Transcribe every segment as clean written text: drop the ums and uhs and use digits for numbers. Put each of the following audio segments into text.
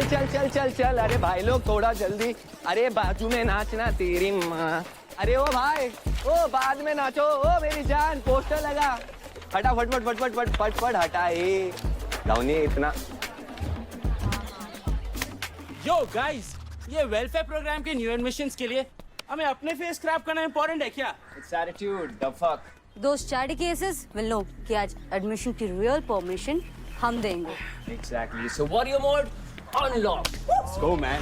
चल चल चल चल। अरे भाई लोग थोड़ा जल्दी। अरे बाजू में नाचना तेरी माँ। अरे ओ भाई, ओ बाद में नाचो। ओ मेरी जान, पोस्टर लगा। हटा फटफट फटफट फट फट फट हटा। ये डाउनी इतना। यो गाइस, ये वेलफेयर प्रोग्राम के न्यू एडमिशंस के लिए हमें अपने फेस स्क्रैप करना इंपॉर्टेंट है क्या? It's attitude the fuck. Those charity cases will know कि आज एडमिशन की रियल परमिशन हम देंगे। Exactly. So warrior mode unlock. Let's go, man.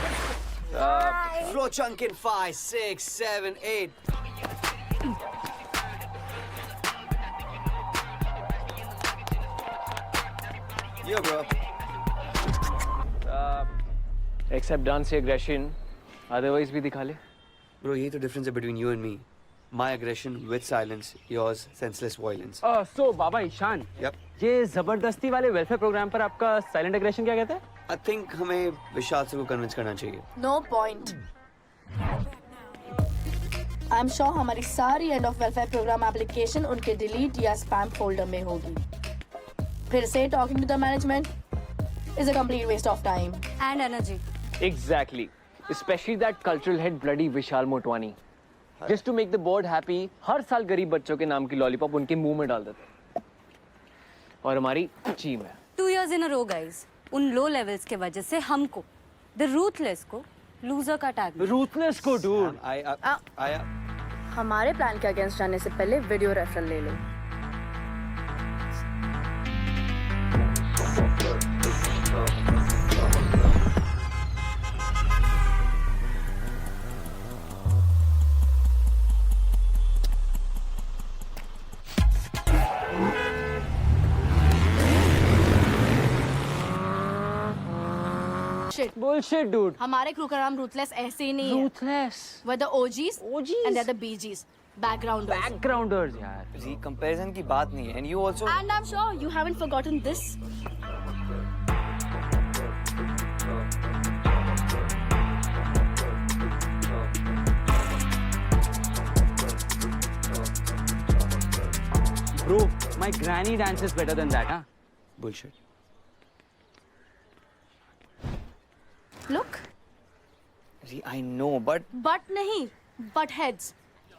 Throw chunk in 5, 6, 7, 8. Yo, bro. Except dance aggression. Otherwise भी दिखा ले. Bro, यही तो difference है between you and me. My aggression with silence, yours senseless violence. So Baba Ishan, Yep. ये जबरदस्ती वाले welfare programme पर आपका साइलेंट एग्रेशन क्या कहते हैं? I think हमें विशाल से को कन्विंस करना चाहिए. No point. I'm sure हमारी सारी end of welfare program application उनके डिलीट या स्पैम फोल्डर में होगी. फिर से talking to the management is a complete waste of time. And energy. Exactly. Especially that cultural head bloody Vishal Motwani. Just to make the board happy, हर साल गरीब बच्चों के नाम की लॉलीपॉप उनके मुंह में डाल देते. और हमारी टीम है. 2 years in a row, guys. उन लो लेवल्स के वजह से हमको, the ruthless को, लूजर का टैग मिला। Ruthless को dude. I हमारे प्लान के अगेंस्ट जाने से पहले वीडियो रेफरल ले लो. Bullshit dude. हमारे क्रू का नाम रूथलेस ऐसे ही नहीं है. Ruthless. We're the OGs and they're the BGs. Backgrounders. Backgrounders यार. जी कंपैरिजन की बात नहीं है. And you also. And I'm sure you haven't forgotten this. Bro, my granny dances better than that, huh? Bullshit. Look. Ji I know but. But नहीं. But heads.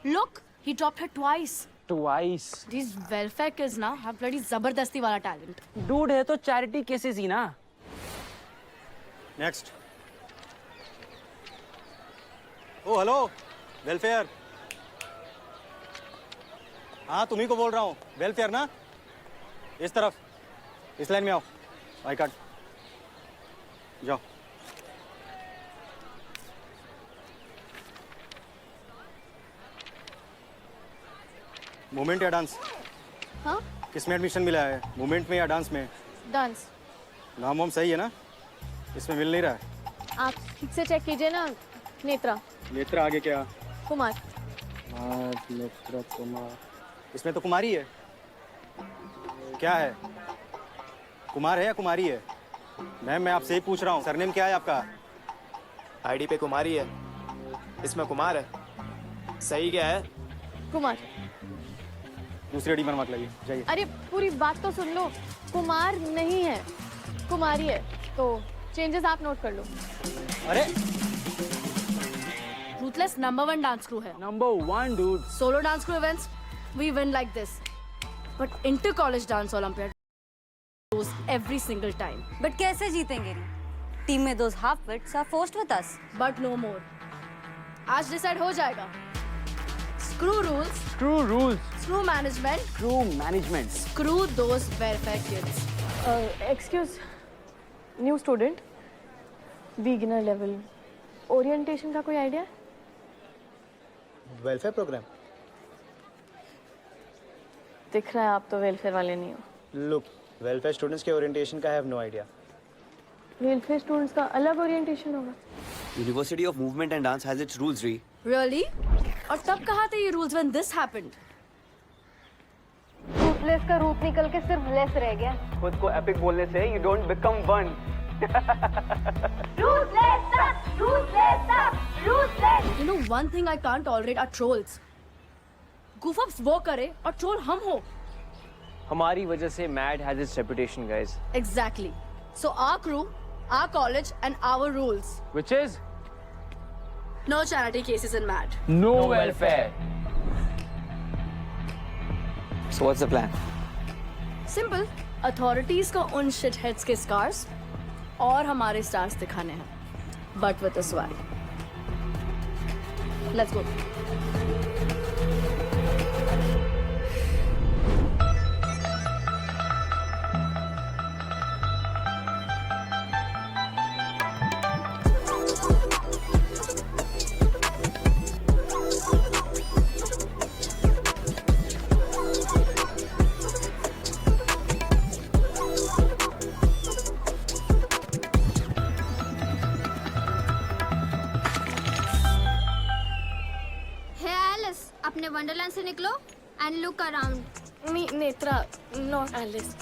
Look. He dropped her twice. Twice. These welfare kids ना have bloody जबरदस्ती वाला talent. Dude है तो charity cases ही ना. Next. ओ hello welfare. हाँ तुम्ही को बोल रहा हूँ. वेलफेयर ना. इस तरफ. इस लाइन में आओ. I card. जाओ. मूवमेंट या डांस? हाँ? किसमें एडमिशन मिला है? मूवमेंट में या डांस में? Dance. नाम वाम सही है ना? इसमें मिल नहीं रहा है. आप ठीक से चेक कीजिए ना. नेत्रा. नेत्रा आगे क्या? कुमार. नेत्रा कुमार. इसमें तो कुमारी है. क्या है? कुमार है या कुमारी है? मैम मैं आपसे ही पूछ रहा हूँ. सरनेम क्या है आपका? आईडी पे कुमारी है, इसमें कुमार है. सही क्या है? कुमार. दूसरी आईडी मत लाइए. जाइए. अरे पूरी बात तो सुन लो. कुमार नहीं है, कुमारी है. तो चेंजेस आप नोट कर लो. अरे रूथलेस नंबर 1 डांस क्रू है. Number 1, dude. Solo dance crew events we win like this. But inter college dance olympiad lose every single time. But कैसे जीतेंगे? टीम में those half wits are forced with us. But no more. आज decide हो जाएगा. Screw rules. True rules. Screw management. True management. Screw those welfare kids. Excuse, new student, beginner level, orientation का कोई idea? Welfare programme. दिख रहा है आप तो वेलफेयर वाले नहीं हो. लुक, वेलफेयर स्टूडेंट्स के ओरिएंटेशन का I have no idea. Welfare students का अलग ओरिएंटेशन होगा. University of Movement and Dance has its rules, Ree. Really? और तब कहाँ थे ये rules when this happened? Ruthless का रूट निकल के सिर्फ लेस रह गया. खुद को एपिक बोलने से you don't become one. You know one thing I can't tolerate are trolls. Goof ups वो करे और troll हम हो. हमारी वजह से MAD has its reputation, guys. Exactly. So our crew our college and our rules. Which is No charity cases in MAD. no welfare. So what's the plan? Simple. Authorities को उन shitheads के scars और हमारे stars दिखाने हैं. But with a swag. Let's go. अपने Wonderland से निकलो and look around. Netra, not Alice.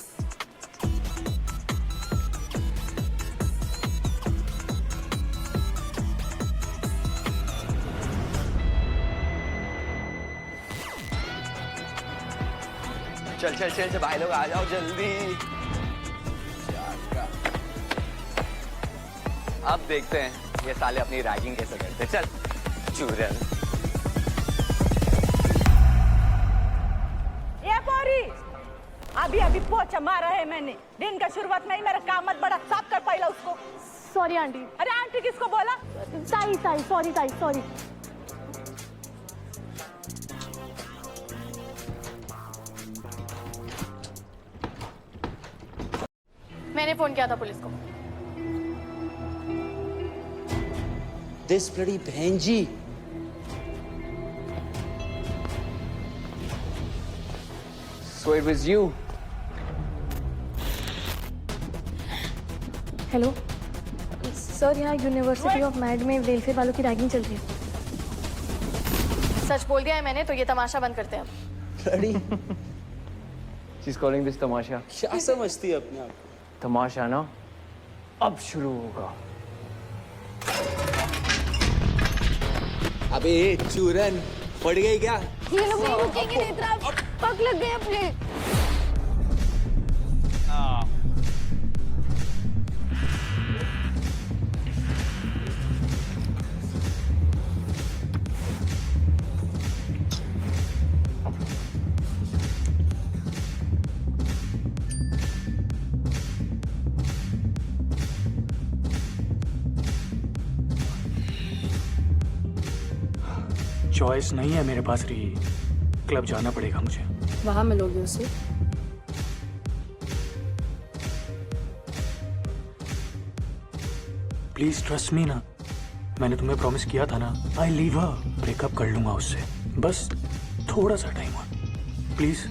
चल भाई लोग आ जाओ जल्दी. अब देखते हैं ये साले अपनी रैगिंग कैसे करते. चल चूरन. अभी पोछा मारा है मैंने. दिन का शुरुआत में ही मेरा काम मत बड़ा. साफ कर पहला उसको. Sorry aunty. अरे आंटी किसको बोला? ताई सॉरी ताई सॉरी. मैंने फोन किया था पुलिस को. This bloody बहन जी. So it was you. Hello sir, यहाँ यूनिवर्सिटी ऑफ मैड में वेलफेयर वालों की रैगिंग चल रही है. सच बोल दिया है मैंने, तो ये तमाशा बंद करते हैं अब. Bloody. She's calling this तमाशा. क्या समझती है अपने आप? तमाशा ना अब शुरू होगा. अबे चूरन पड़ गई क्या? ये लोग नहीं रुकेंगे. नेत्रा पग लग गए अपने. चॉइस नहीं है मेरे पास रही. क्लब जाना पड़ेगा मुझे. वहां मिलोगे उसे. प्लीज ट्रस्ट मी ना. मैंने तुम्हें प्रॉमिस किया था ना. I leave her. ब्रेकअप कर लूंगा उससे. बस थोड़ा सा टाइम और प्लीज.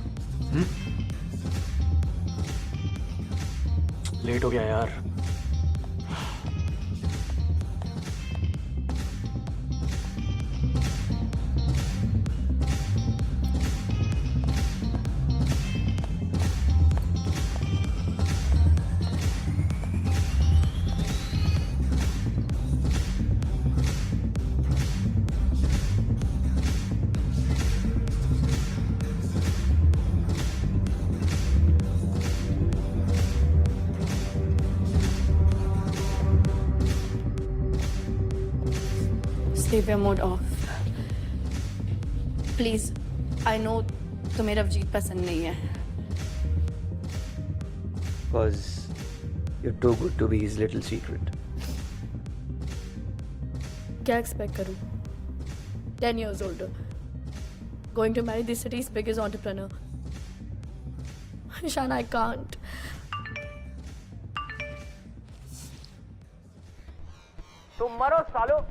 लेट हो गया यार. Sleep your mood off. Please, I know तुम्हें रवजीत पसंद नहीं है. Because you're too good to be his little secret. क्या expect करूँ? 10 years older, going to marry the city's biggest entrepreneur. Ishan, I can't. तुम मरो सालो.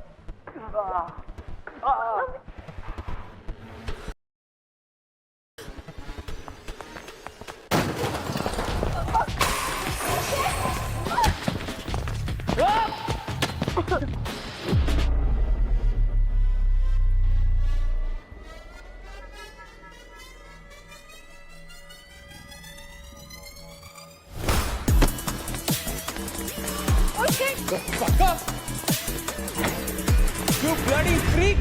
You bloody freak!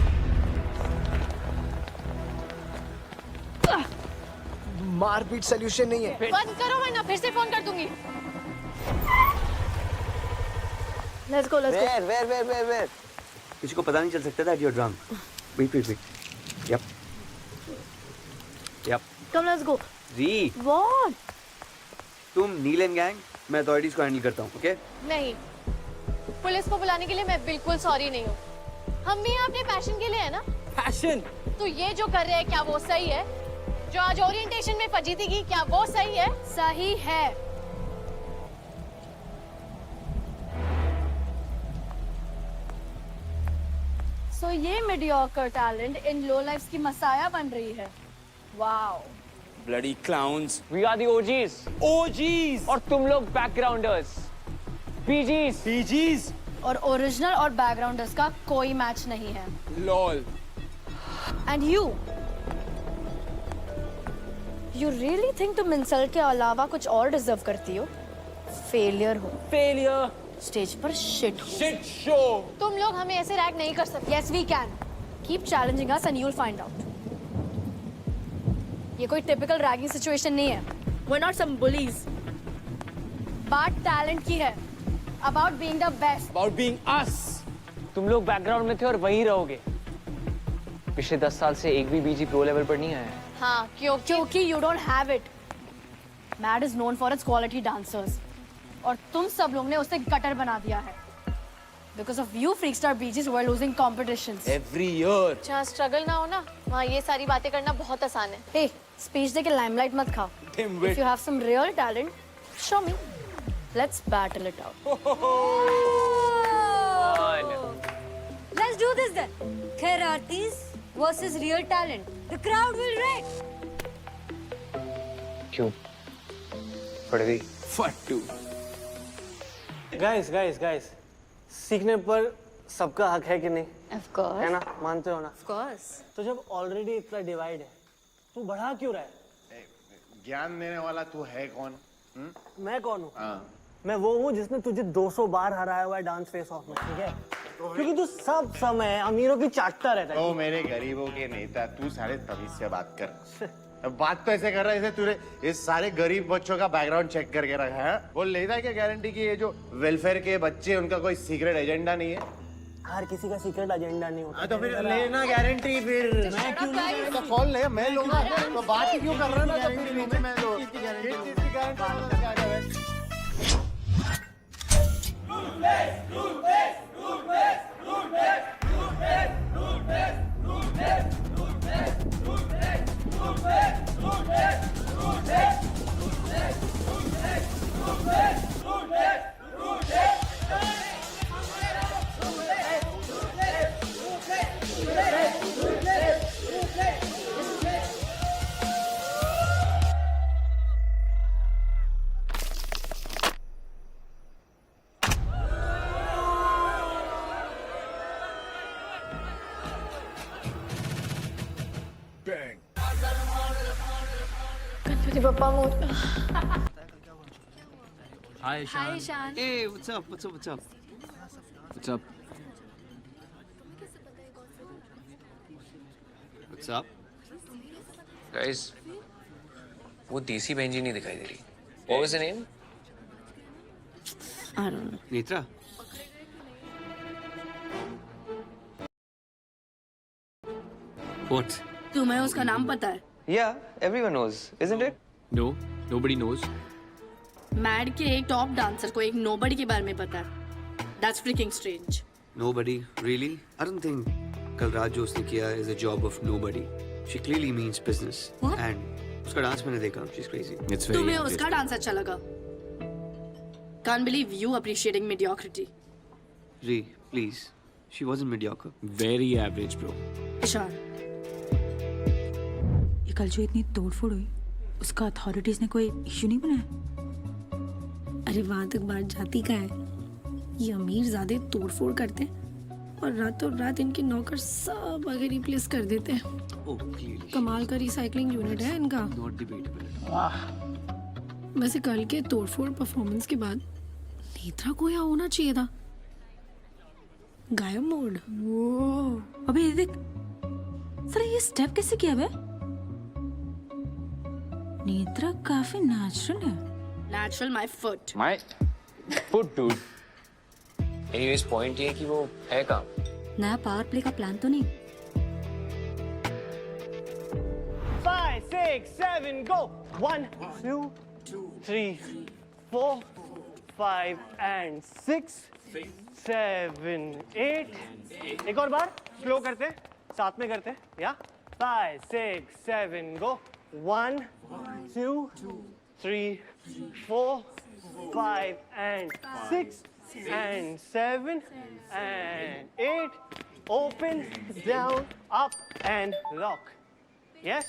मारपीट सोल्यूशन नहीं है. बंद करो वरना फिर से फोन कर दूंगी. Let's go. Where? किसी को पता नहीं चल सकता that you're drunk. Wait. Yep. Come, let's go. जी, What? तुम नील एंड गैंग, मैं अथॉरिटीज को हैंडल करता हूँ, ओके? नहीं, पुलिस को बुलाने के लिए मैं बिल्कुल सॉरी नहीं हूँ. हम भी यहाँ अपने पैशन के लिए है ना. पैशन तो ये जो कर रहे हैं क्या वो सही है? जो आज ओरिएंटेशन में फजीती की क्या वो सही है? सही है. So ये mediocre talent इन low lives की मसाया बन रही है. Wow. Bloody clowns. We are the OGs. OGs और तुम लोग backgrounders. PGs. और ओरिजिनल और बैकग्राउंडर्स का कोई मैच नहीं है. Lol. And you really think तुम इंसल्ट के अलावा कुछ और डिजर्व करती हो? फेलियर हो. फेलियर. स्टेज पर शिट हो. Shit show. तुम लोग हमें ऐसे रैग नहीं कर सकते. Yes, we can. Keep challenging us and you'll find out. ये कोई टिपिकल रैगिंग सिचुएशन नहीं है. We're not some bullies. बात टैलेंट की है. About being the best. About being us. तुम लोग बैकग्राउंड में थे और वहीं रहोगे. पिछले 10 साल से एक भी बीजी प्रो लेवल पर नहीं आया है. हाँ, क्योंकि you don't have it. Mad is known for its quality dancers. और तुम सब लोग ने उसे गटर बना दिया है. Because of you freakstar BGs were losing competitions. Every year. जहाँ स्ट्रगल ना हो ना, वहाँ ये सारी बातें करना बहुत आसान है. Hey, स्पीच दे के लाइमलाइट मत खाओ. If you have some real talent, show me. Let's battle it out. Let's do this then. Khairatis versus real talent. The crowd will wreck. क्यों? पड़ गई. फट्टू. गाइस सीखने पर सबका हक है कि नहीं? Of course. है ना? मानते हो ना? Of course. तो जब ऑलरेडी इतना डिवाइड है, तू बढ़ा क्यों रहा है? ज्ञान देने वाला तू है कौन? मैं कौन हूँ? मैं वो हूँ जिसने तुझे 200 बार हराया हुआ है डांस फेस ऑफ में, ठीक है? क्योंकि तू सब समय अमीरों की चाटता रहता है. तो मेरे गरीबों के नेता, तू सारे तमीज से बात कर. बात तो ऐसे कर रहा है जैसे तूने इस सारे गरीब बच्चों का बैकग्राउंड चेक करके रखा है. वो लेता है क्या गारंटी कि ये जो वेलफेयर के बच्चे उनका कोई सीक्रेट एजेंडा नहीं है? हर किसी का सीक्रेट एजेंडा नहीं होता. तो फिर लेना गारंटी. फिर मैं क्यों नहीं? तो कौन ले? मैं लूंगा. तो बात ही क्यों कर रहा है ना? तो फिर मैं दो. किस चीज की गारंटी? क्या है? Ganpati Bappa Morya. Hi, Ishan. Hey, what's up? What's up? What's up? Guys, वो देसी बहन जी नहीं दिखाई दे रही. What was her name? I don't know. Netra. What? तुम्हें उसका नाम पता है? Yeah, everyone knows, isn't it? No, nobody knows. Mad के एक टॉप डांसर को एक नोबडी के बारे में पता है. That's freaking strange. Nobody, really? I don't think कल रात जो उसने किया is a job of nobody. She clearly means business. What? And उसका डांस मैंने देखा. She's crazy. It's very तुम्हें उसका डांस अच्छा लगा? Can't believe you appreciating mediocrity. Ree, please. She wasn't mediocre. very average, bro. Ishan. ये कल जो इतनी तोड़फोड़ हुई, उसका अथॉरिटीज ने कोई इश्यू नहीं बनाया? अरे वहां तक बात जाती का है. ये अमीर ज्यादा तोड़फोड़ करते हैं और रातों रात इनके नौकर सब आगे रिप्लेस कर देते हैं. Oh, clearly. कमाल का रिसाइकलिंग यूनिट है इनका. Not debatable. वैसे कल के तोड़फोड़ परफॉर्मेंस के बाद नेत्रा को यहाँ होना चाहिए था. गायब मोड. अबे ये देख, सर ये स्टेप कैसे किया बे? नेत्रा काफी नेचुरल है. Natural my foot. My foot, dude. Anyways point ये है कि वो है कहाँ? नया पावर प्ले का प्लान तो नहीं? 5, 6, 7, go! 1, 2, 3, 4, 5 and 6, 7, 8. एक और बार स्लो करते, साथ में करते, या 5, 6, 7, go! 1, 2, 3, 4, 5 and 6 and 7 and 8. Open, down, up and lock. Yes?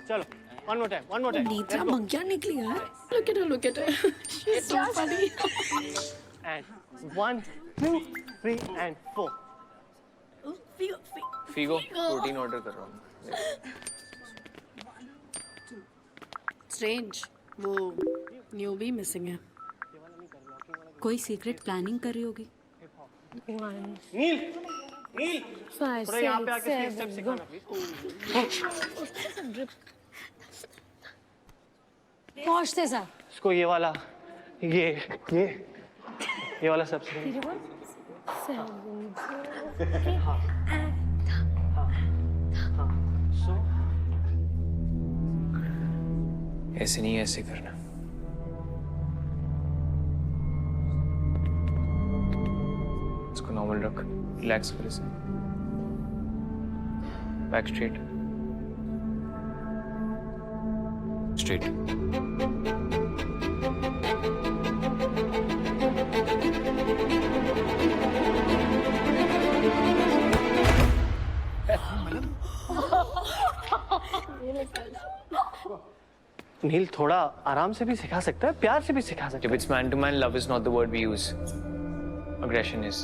चलो. One more time. One more time. Netra मंग्या निकली यार. Look at her. Look at her. She's so funny. And 1, 2, 3 and 4. Figo protein order कर रहा हूँ। Strange. वो newbie missing है. कोई secret planning कर रही होगी। नील, नील, थोड़ा यहाँ पे आके स्टेप सिखाना प्लीज। पहुंचते सर। इसको ये वाला, ये वाला सबसे। ऐसे नहीं, ऐसे करना। इसको नॉर्मल रख, रिलैक्स कर इसे। Back straight, straight. नील थोड़ा आराम से भी सिखा सकता है, प्यार से भी सिखा सकता है। If it's man to man, love is not the word we use. Aggression is.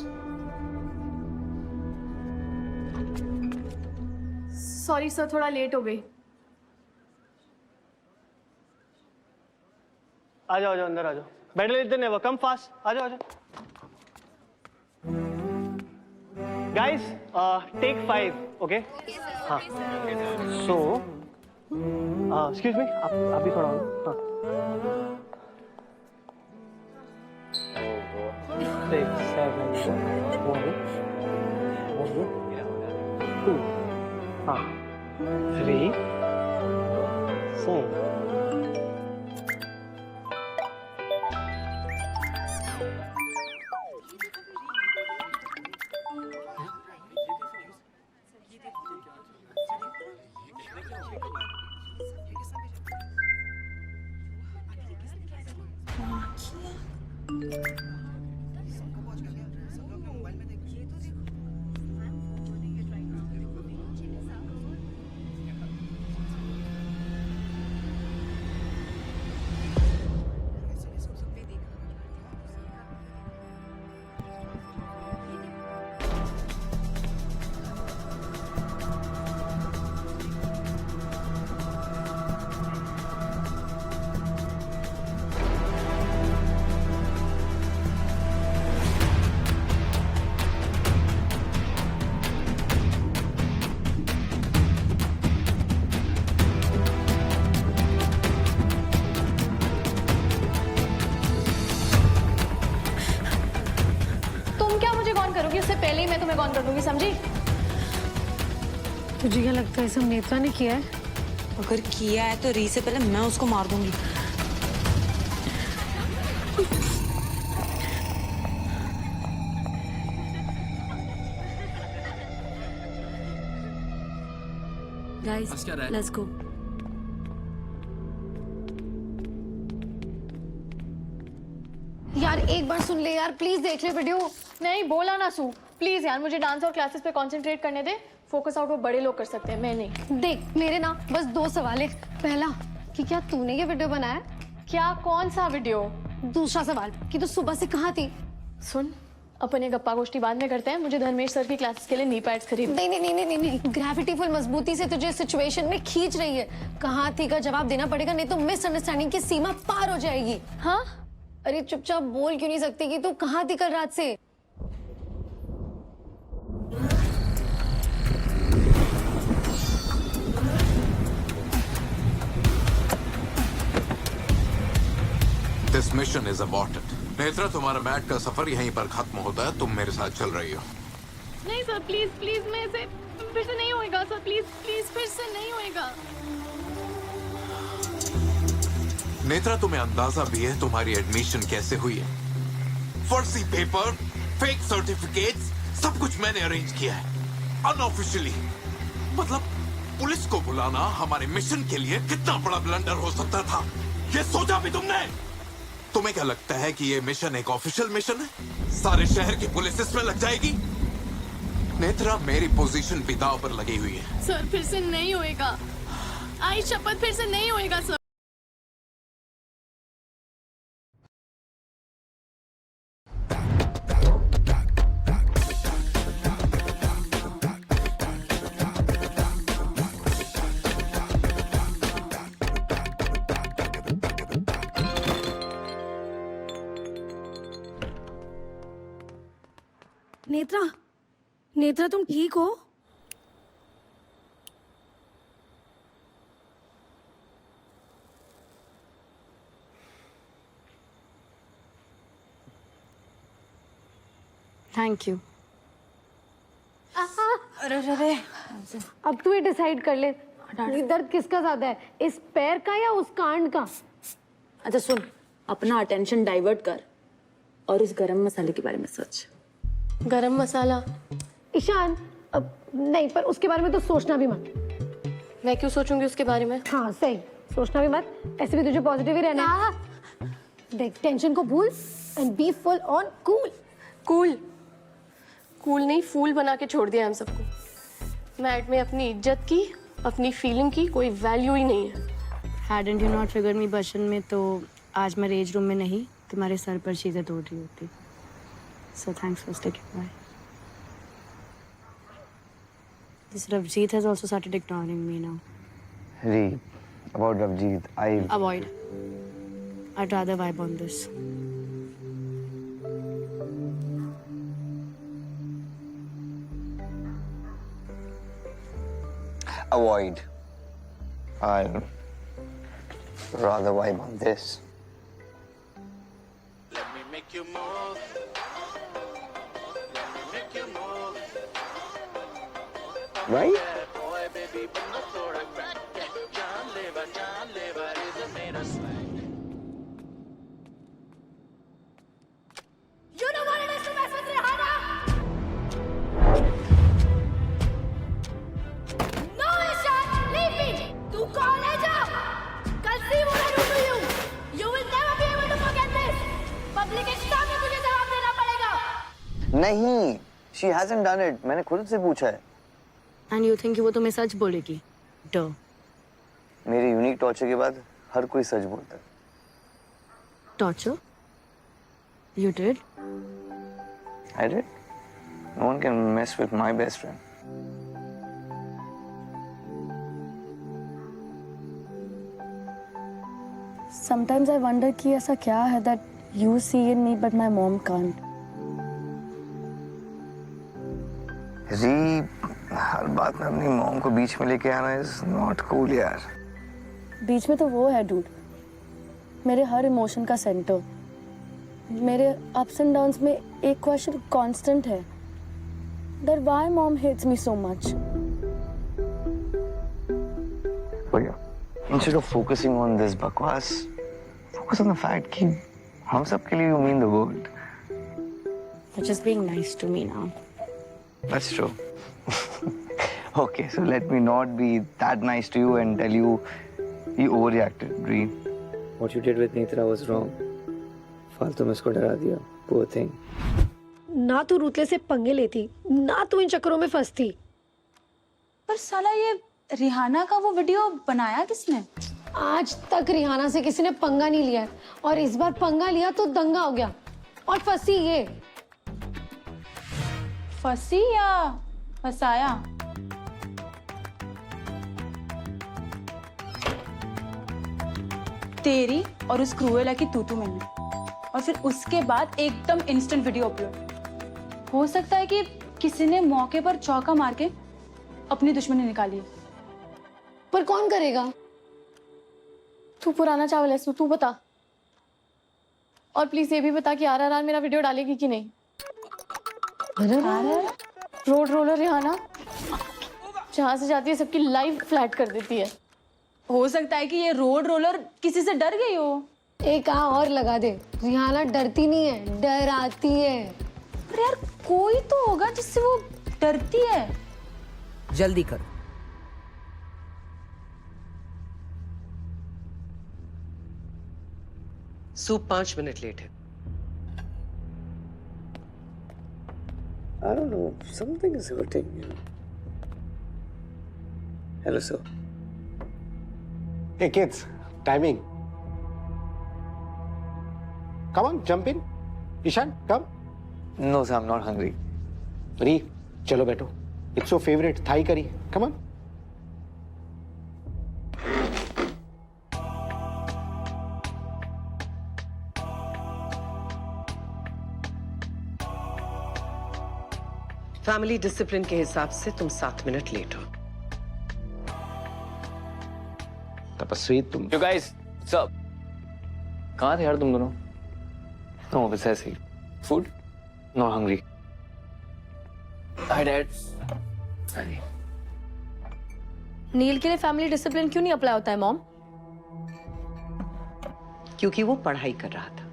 Sorry sir, थोड़ा लेट हो गई। आ जाओ अंदर आ जाओ। Battle is the never, come fast. आ जाओ। Guys, take 5, okay? हाँ। सो एक्सक्यूज मी, आप भी थोड़ा हाँ। 6, 7, 1, 2, हाँ, 3, 4. इससे पहले ही मैं तुम्हें कॉल कर दूंगी, समझी? तुझे क्या लगता है सब नेत्रा ने किया है? अगर किया है तो री से पहले मैं उसको मार दूंगी। Guys, let's go. यार एक बार सुन ले यार, प्लीज देख ले वीडियो। नहीं बोला ना सू, प्लीज यार मुझे डांस और क्लासेस पे कंसंट्रेट करने दे। फोकस आउट वो बड़े लोग कर सकते हैं, मैं नहीं। देख मेरे ना बस 2 सवाल है। पहला कि क्या तूने ये वीडियो बनाया? क्या? कौन सा वीडियो? दूसरा सवाल कि तू सुबह से कहाँ थी? सुन, अपन ये गप्पा गोष्ठी बाद में करते हैं। मुझे धर्मेश सर की क्लासेस के लिए नी पैड्स खरीद। नहीं, ग्रेविटी फुल मजबूती से तुझे सिचुएशन में खींच रही है। कहाँ थी का जवाब देना पड़ेगा, नहीं तो मिसअंडरस्टैंडिंग की सीमा पार हो जाएगी। हाँ, अरे चुपचाप बोल क्यों नहीं सकती कि तू कहाँ थी कल रात से? This mission is aborted. Netra, तुम्हारा मैट का सफर यहीं पर खत्म होता है, तुम मेरे साथ चल रही हो। नहीं सर, प्लीज प्लीज, मैं इसे फिर से नहीं होएगा सर, प्लीज प्लीज, फिर से नहीं होएगा। नेत्रा, तुम्हें अंदाजा भी है तुम्हारी एडमिशन कैसे हुई है? फर्जी पेपर, फेक सर्टिफिकेट्स, सब कुछ मैंने अरेंज किया है, अनऑफिशियली। मतलब पुलिस को बुलाना हमारे मिशन के लिए कितना बड़ा ब्लंडर हो सकता था, ये सोचा भी तुमने? तुम्हें क्या लगता है कि ये मिशन एक ऑफिशियल मिशन है? सारे शहर की पुलिस इसमें लग जाएगी? नेत्रा, मेरी पोजीशन भी दांव पर लगी हुई है। सर फिर से नहीं होएगा, आई शपथ, फिर से नहीं होएगा सर। नेत्रा, नेत्रा तुम ठीक हो? Thank you. अरे अरे, अब तू ही डिसाइड कर ले, दर्द किसका ज्यादा है, इस पैर का या उस कांड का? अच्छा सुन, अपना अटेंशन डाइवर्ट कर और इस गरम मसाले के बारे में सोच। गरम मसाला? ईशान, अब नहीं, पर उसके बारे में तो सोचना भी मत। मैं क्यों सोचूंगी उसके बारे में? हाँ सही, सोचना भी मत, ऐसे भी तुझे पॉजिटिव ही रहना है। देख, टेंशन को भूल and be full on cool. Cool? Cool नहीं, फूल बना के छोड़ दिया हम सबको। मैट में अपनी इज्जत की, अपनी फीलिंग की कोई वैल्यू ही नहीं है। Hadn't you not triggered me बचपन में, तो आज मैं रेज रूम में नहीं तुम्हारे सर पर चीजें तोड़ रही होती। So thanks for sticking by. This Ravjeet has also started ignoring me now. Hey, about Ravjeet, Avoid. I'd rather vibe on this. Avoid. I'd rather vibe on this. Let me make you move. Let me make you move. Right? Boy, baby, बंदा थोड़ा crack है. जान लेवा is मेरा swag. You know what it is to mess with Rihanna? No, Ishan, leave me. तू कौन है जा? कल see what I do to you. You will never be able to forget this. Public के सामने तुझे जवाब देना पड़ेगा। नहीं, she hasn't done it. मैंने खुद से पूछा है। And you think वो तुम्हें सच बोलेगी? Duh. मेरे यूनिक टॉर्चर के बाद हर कोई सच बोलता है। Torture? You did? I did. No one can mess with my best friend. Sometimes I wonder कि ऐसा क्या है that you see in me but my mom can't. री, हर बात में अपनी मॉम को बीच में लेके आना इज नॉट कूल यार। बीच में तो वो है डूड, मेरे हर इमोशन का सेंटर। मेरे अप्स एंड डाउन्स में एक क्वेश्चन कांस्टेंट है, that why mom hates me so much. Instead of focusing on this बकवास, focus on the fact कि हम सब के लिए you mean the world. You're just being nice to me now. That's true. Okay, so let me not be that nice to you and tell you overreacted, Ree. What you did with Netra was wrong. फालतू में उसको डरा दिया, poor thing. ना तू रूतले से पंगे लेती, ना तू इन चक्करों में फंसती। पर साला ये रिहाना का वो वीडियो बनाया किसने? आज तक रिहाना से किसी ने पंगा नहीं लिया है, और इस बार पंगा लिया तो दंगा हो गया। और फंसी ये। फंसी या फंसाया? तेरी और उस क्रूएला की तू मैंने, और फिर उसके बाद एकदम इंस्टेंट वीडियो अपलोड। हो सकता है कि किसी ने मौके पर चौका मार के अपनी दुश्मनी निकाली है। पर कौन करेगा? तू पुराना चावल है, तू बता। और प्लीज ये भी बता कि RRR मेरा वीडियो डालेगी कि नहीं। रोड रोलर रिहाना जहां से जाती है सबकी लाइफ फ्लैट कर देती है। हो सकता है कि ये रोड रोलर किसी से डर गई हो। एक आ और लगा दे, रिहाना डरती नहीं है, डराती है। पर यार कोई तो होगा जिससे वो डरती है। जल्दी कर। सूप 5 मिनट लेट है। I don't know. Something is hurting. Hello, sir. Hey kids, timing. Come on, jump in. Ishan, come. No, sir, I'm not hungry. Ree, chalo बैठो. It's your favorite Thai curry. Come on. Family discipline के हिसाब से तुम 7 minute late हो। तपस्वी तुम। You guys, sir. कहाँ थे यार तुम दोनों? No, बस ऐसे ही। Food? Not hungry. Hi, Dad. नील के लिए फैमिली डिसिप्लिन क्यों नहीं अप्लाई होता है मॉम? क्योंकि वो पढ़ाई कर रहा था।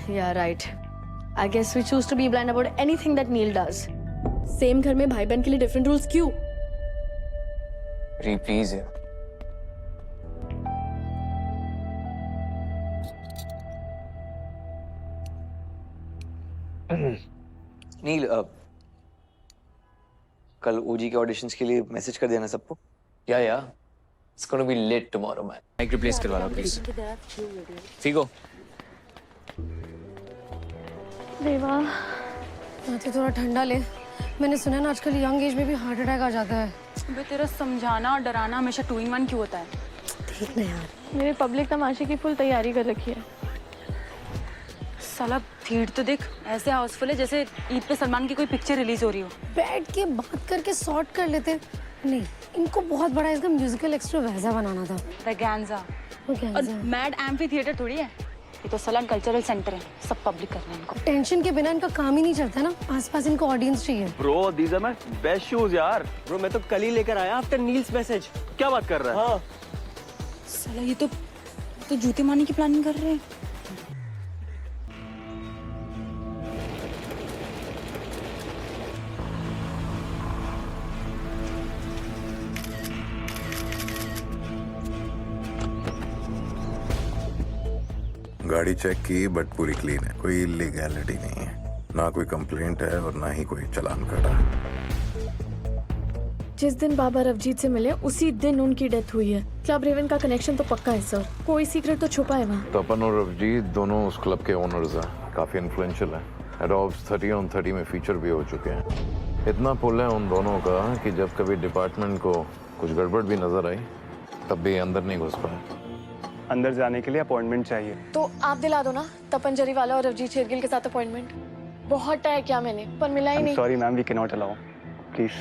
Yeah, right. I guess we choose to be blind about anything that Neil does. Same घर में भाई बहन के लिए different rules क्यों? री प्लीज यार। नील, कल ओजी के ऑडिशंस के लिए मैसेज कर देना सबको। या it's gonna be lit tomorrow man. Mic replace करवा लो प्लीज। फीगो देवा, तो थोड़ा ठंडा ले। मैंने सुना है ना आजकल यंग एज में भी हार्ट अटैक आ जाता है। अबे तेरा समझाना और डराना हमेशा 2 in 1 क्यों होता है? ठीक ना यार। मेरे पब्लिक तमाशे की फुल तैयारी कर रखी है। साला भीड़ तो देख ऐसे हाउसफुल है जैसे ईद पे सलमान की कोई पिक्चर रिलीज हो रही हो। बैठ के बात करके सॉर्ट कर लेते। नहीं, इनको बहुत बड़ा इसका म्यूजिकल एक्स्ट्रावाजा बनाना था। वैगैंजा और मैड एम्फी थिएटर थोड़ी है, ये तो सलन कल्चरल सेंटर है, सब पब्लिक कर रहे हैं इनको। टेंशन के बिना इनका काम ही नहीं चलता ना, आसपास इनको ऑडियंस चाहिए। Bro these are my best shoes यार। ब्रो मैं तो कल ही लेकर आया आफ्टर नील्स मैसेज। क्या बात कर रहा है? हाँ साला ये तो जूते मारने की प्लानिंग कर रहे हैं। गाड़ी चेक की बट पूरी क्लीन है, कोई इलीगैलिटी नहीं है, ना कोई कंप्लेंट है और ना ही कोई चालान कटा है। जिस दिन बाबा रवजीत से मिले उसी दिन उनकी डेथ हुई है। क्लब रेवन का कनेक्शन तो पक्का है सर, कोई सीक्रेट तो छुपा है वहाँ। तपन और रवजीत दोनों उस क्लब के ओनर्स हैं, काफी इन्फ्लुएंशियल हैं। एडोब्स 30 on 30 में फीचर भी हो चुके हैं। इतना पुल है उन दोनों का कि जब कभी डिपार्टमेंट को कुछ गड़बड़ भी नजर आई तब भी अंदर नहीं घुस पाए। अंदर जाने के लिए अपॉइंटमेंट चाहिए। तो आप दिला दो ना तपन जरीवाला और रवजीत शेरगिल के साथ अपॉइंटमेंट। बहुत ट्राई किया मैंने पर मिला ही नहीं। Sorry ma'am, we can not allow, please.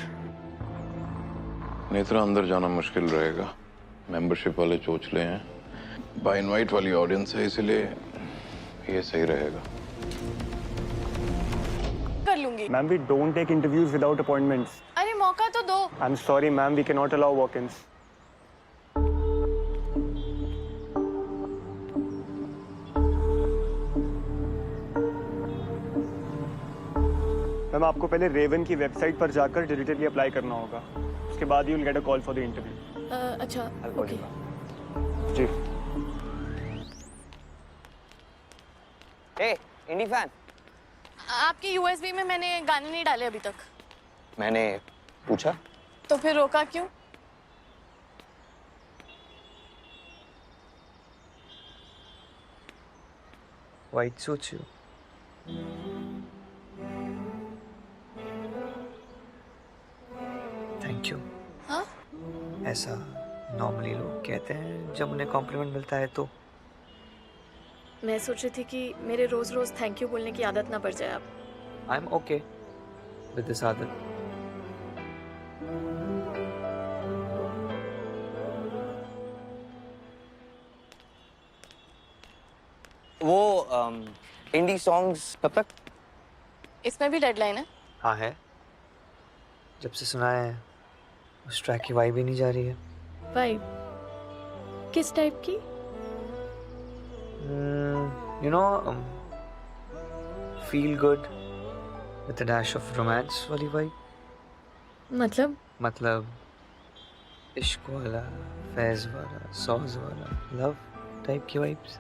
Netra, अंदर जाना मुश्किल रहेगा, मेंबरशिप वाले चोचले हैं, बाय इनवाइट वाली ऑडियंस है, इसलिए ये सही रहेगा। कर लूंगी ma'am, we don't take interviews without appointments. अरे मौका तो दो। I am sorry ma'am, we can not allow walk-ins. Ma'am, आपको पहले रेवन की वेबसाइट पर जाकर डिजिटली अप्लाई करना होगा, उसके बाद he will get a call for the interview. अच्छा ओके जी। ए इंडी फैन, आपके यूएसबी में मैंने गाने नहीं डाले अभी तक। मैंने पूछा तो फिर रोका क्यों? White suits you. Thank you. हाँ? ऐसा नॉर्मली लोग कहते हैं जब उन्हें कॉम्प्लीमेंट मिलता है तो। मैं सोच रही थी कि मेरे रोज रोज थैंक यू बोलने की आदत ना पड़ जाए आप। I am okay with this आदत। वो इंडी सॉन्ग्स कब तक? इसमें भी डेडलाइन है? हाँ है। जब से सुना है उस ट्रैक की वाइब ही नहीं जा रही है। वाइब किस टाइप की? You know, feel good with a dash of romance वाली vibe. मतलब इश्क वाला, फैज़ वाला, सॉज वाला, लव टाइप की vibes.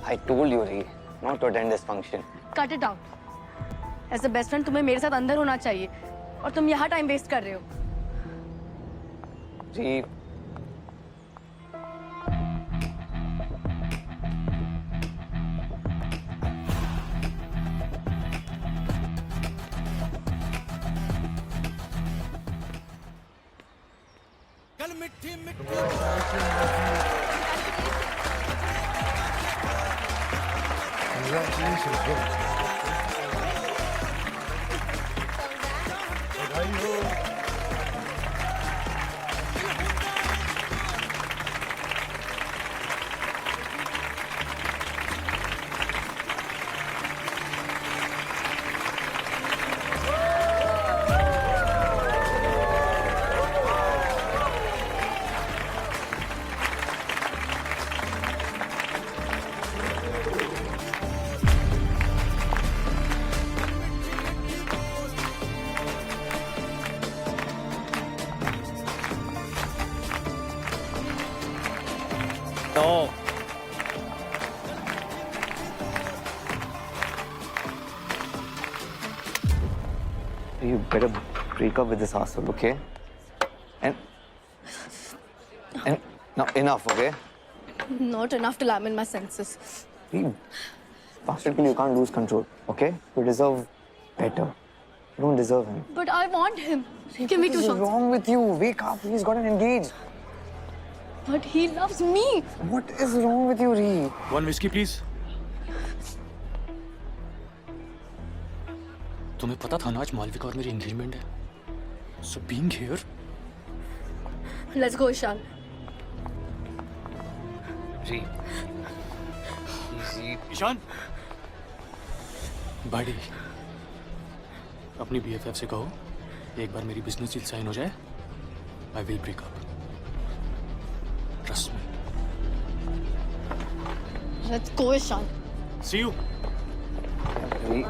I told you, Ree, not to attend this function. Cut it out. As a best friend तुम्हें मेरे साथ अंदर होना चाहिए और तुम यहाँ टाइम वेस्ट कर रहे हो। Ree, no. You better break up with this asshole, okay? And now enough, okay? Not enough till I'm in my senses. Bastard, you can't lose control, okay? You deserve better. You don't deserve him. But I want him. Give me 2 What is shots. wrong with you? Wake up. He's gotten engaged. But he loves me. What is wrong with you, Ree? One whiskey, please. तुम्हें पता था ना आज मालविका और मेरी engagement है? So being here. Let's go, Ishan. Ree. Easy. Ishan. बाडी. अपनी BFF से कहो, एक बार मेरी बिजनेस डील साइन हो जाए, I will break up. Trust me. Let's go, Ishan. See you. Ree.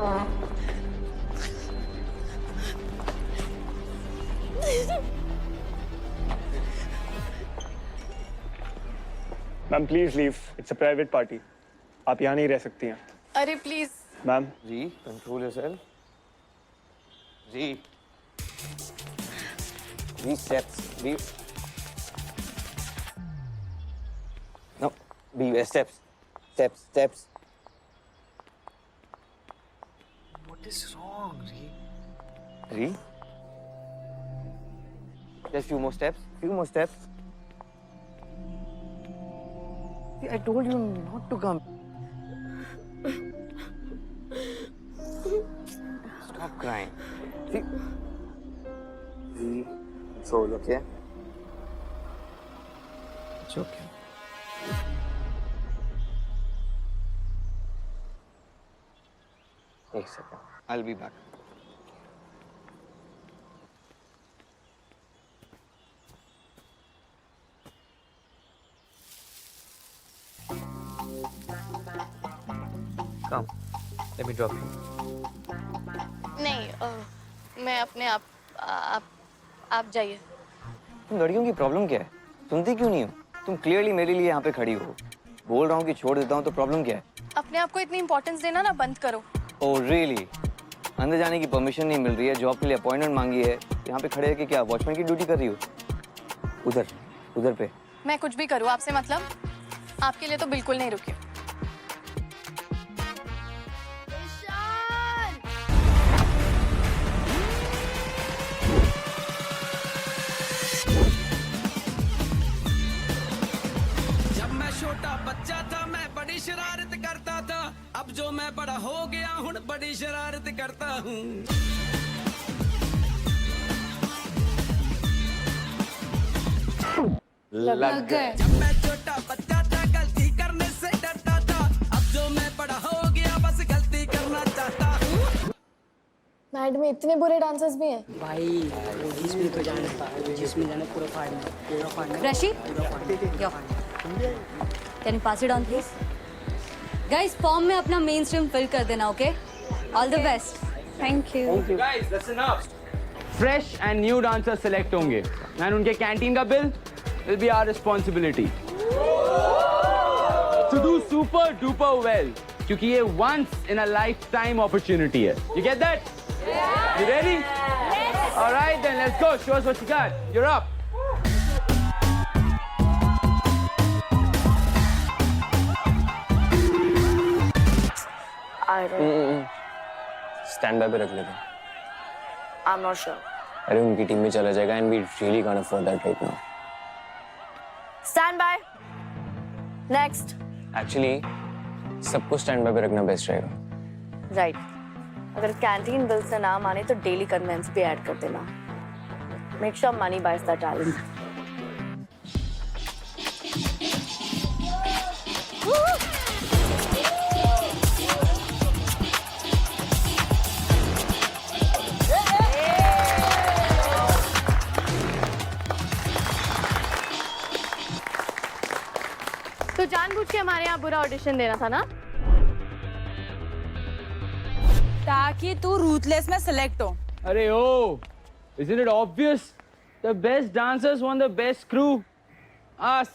Ma'am please leave, it's a private party. आप यहाँ नहीं रह सकती हैं। अरे please. Ma'am Ree, control yourself. Ree. Ree, steps. Ree. No, be steps. Steps, steps. What is wrong, Ree? Ree? Just few more steps. Few more steps. See, I told you not to come. Stop crying. See? Ree, it's all okay? It's okay. One second. I'll be back. Come. Let me drop you. नहीं, मैं अपने आप जाइए। तुम लड़कियों की problem क्या है? सुनती क्यों नहीं हो? तुम क्लियरली मेरे लिए यहाँ पे खड़ी हो। बोल रहा हूँ कि छोड़ देता हूँ तो प्रॉब्लम क्या है? अपने आप को इतनी इंपॉर्टेंस देना ना बंद करो। Oh really? अंदर जाने की परमिशन नहीं मिल रही है, जॉब के लिए अपॉइंटमेंट मांगी है, यहाँ पे खड़े होके क्या वॉचमैन की ड्यूटी कर रही हो? उधर पे। मैं कुछ भी करूँ आपसे मतलब? आपके लिए तो बिल्कुल नहीं रुकी। बड़ी शरारत करता हूँ। लग गए। जब मैं छोटा बच्चा था गलती करने से डरता था, अब जो मैं बड़ा हो गया बस गलती करना चाहता हूँ। मैड में इतने बुरे डांसर्स भी हैं भाई जिसमें तो जाने पूरा फाड़ना Rashi? Can you pass it on, please? Guys, form में अपना मेन स्ट्रीम फिल कर देना, okay? All the best. Thank you. Guys, listen up. Fresh and new dancers select होंगे, and उनके कैंटीन का bill will be our responsibility. To do super duper well, क्योंकि ये once in a lifetime opportunity है. You get that? Yeah. You ready? Yes. All right, then let's go. Show us what you got. You're up. I don't. Stand by पे रख लेते। I'm not sure. अरे उनकी team में चला जाएगा and we really can't afford that right now. Stand by. Next. Actually सबको stand by पे रखना बेस्ट रहेगा। Right. अगर कैंटीन बिल से ना माने तो डेली कन्वेंस भी ऐड कर देना. Make sure money buys the talent. तो जानबूझ के हमारे यहाँ बुरा ऑडिशन देना था ना, ताकि तू रूथलेस में सिलेक्ट हो। अरे ओ, isn't it obvious? The best dancers want the best crew. Us.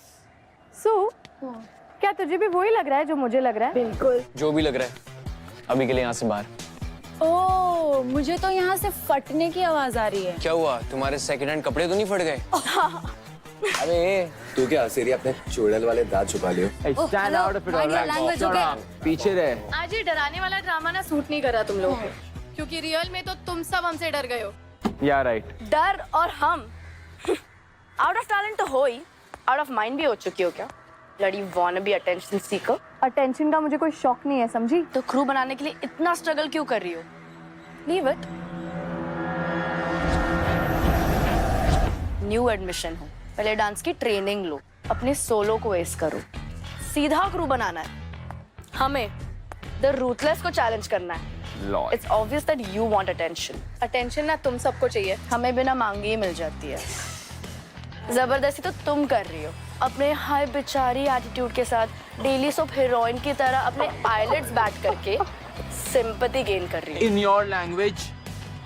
सू क्या तुझे भी वही लग रहा है जो मुझे लग रहा है? बिल्कुल। जो भी लग रहा है अभी के लिए यहाँ से बाहर। ओह, मुझे तो यहाँ से फटने की आवाज आ रही है। क्या हुआ, तुम्हारे सेकंड हैंड कपड़े तो नहीं फट गए? अबे तू क्या सीरी अपने चुड़ैल वाले दांत छुपा लियो? Stand out of it, all right? पीछे रहे। आज ये डराने वाला ड्रामा ना सूट नहीं कर रहा तुम लोगों को, क्योंकि रियल में तो तुम सब हमसे डर गए हो। Yeah, right. डर और हम आउट ऑफ टैलेंट तो हो ही, आउट ऑफ माइंड भी हो चुकी हो क्या? लड़ी wanna be attention seeker? Attention का मुझे कोई शौक नहीं है, समझी? तो क्रू बनाने के लिए इतना स्ट्रगल क्यों कर रही हो? Leave it. न्यू एडमिशन हो, पहले डांस की ट्रेनिंग लो, अपने सोलो को एस करो, सीधा क्रू बनाना है। हमें द रूथलेस को चैलेंज करना है। It's obvious that you want attention. Attention ना तुम सबको चाहिए, हमें बिना मांगे ही मिल जाती है। जबरदस्ती तो तुम कर रही हो, अपने हाय बेचारी एटीट्यूड के साथ डेली सोप हीरोइन की तरह अपने आईलिड्स बैट करके सिंपैथी गेन कर रही हो। In your language,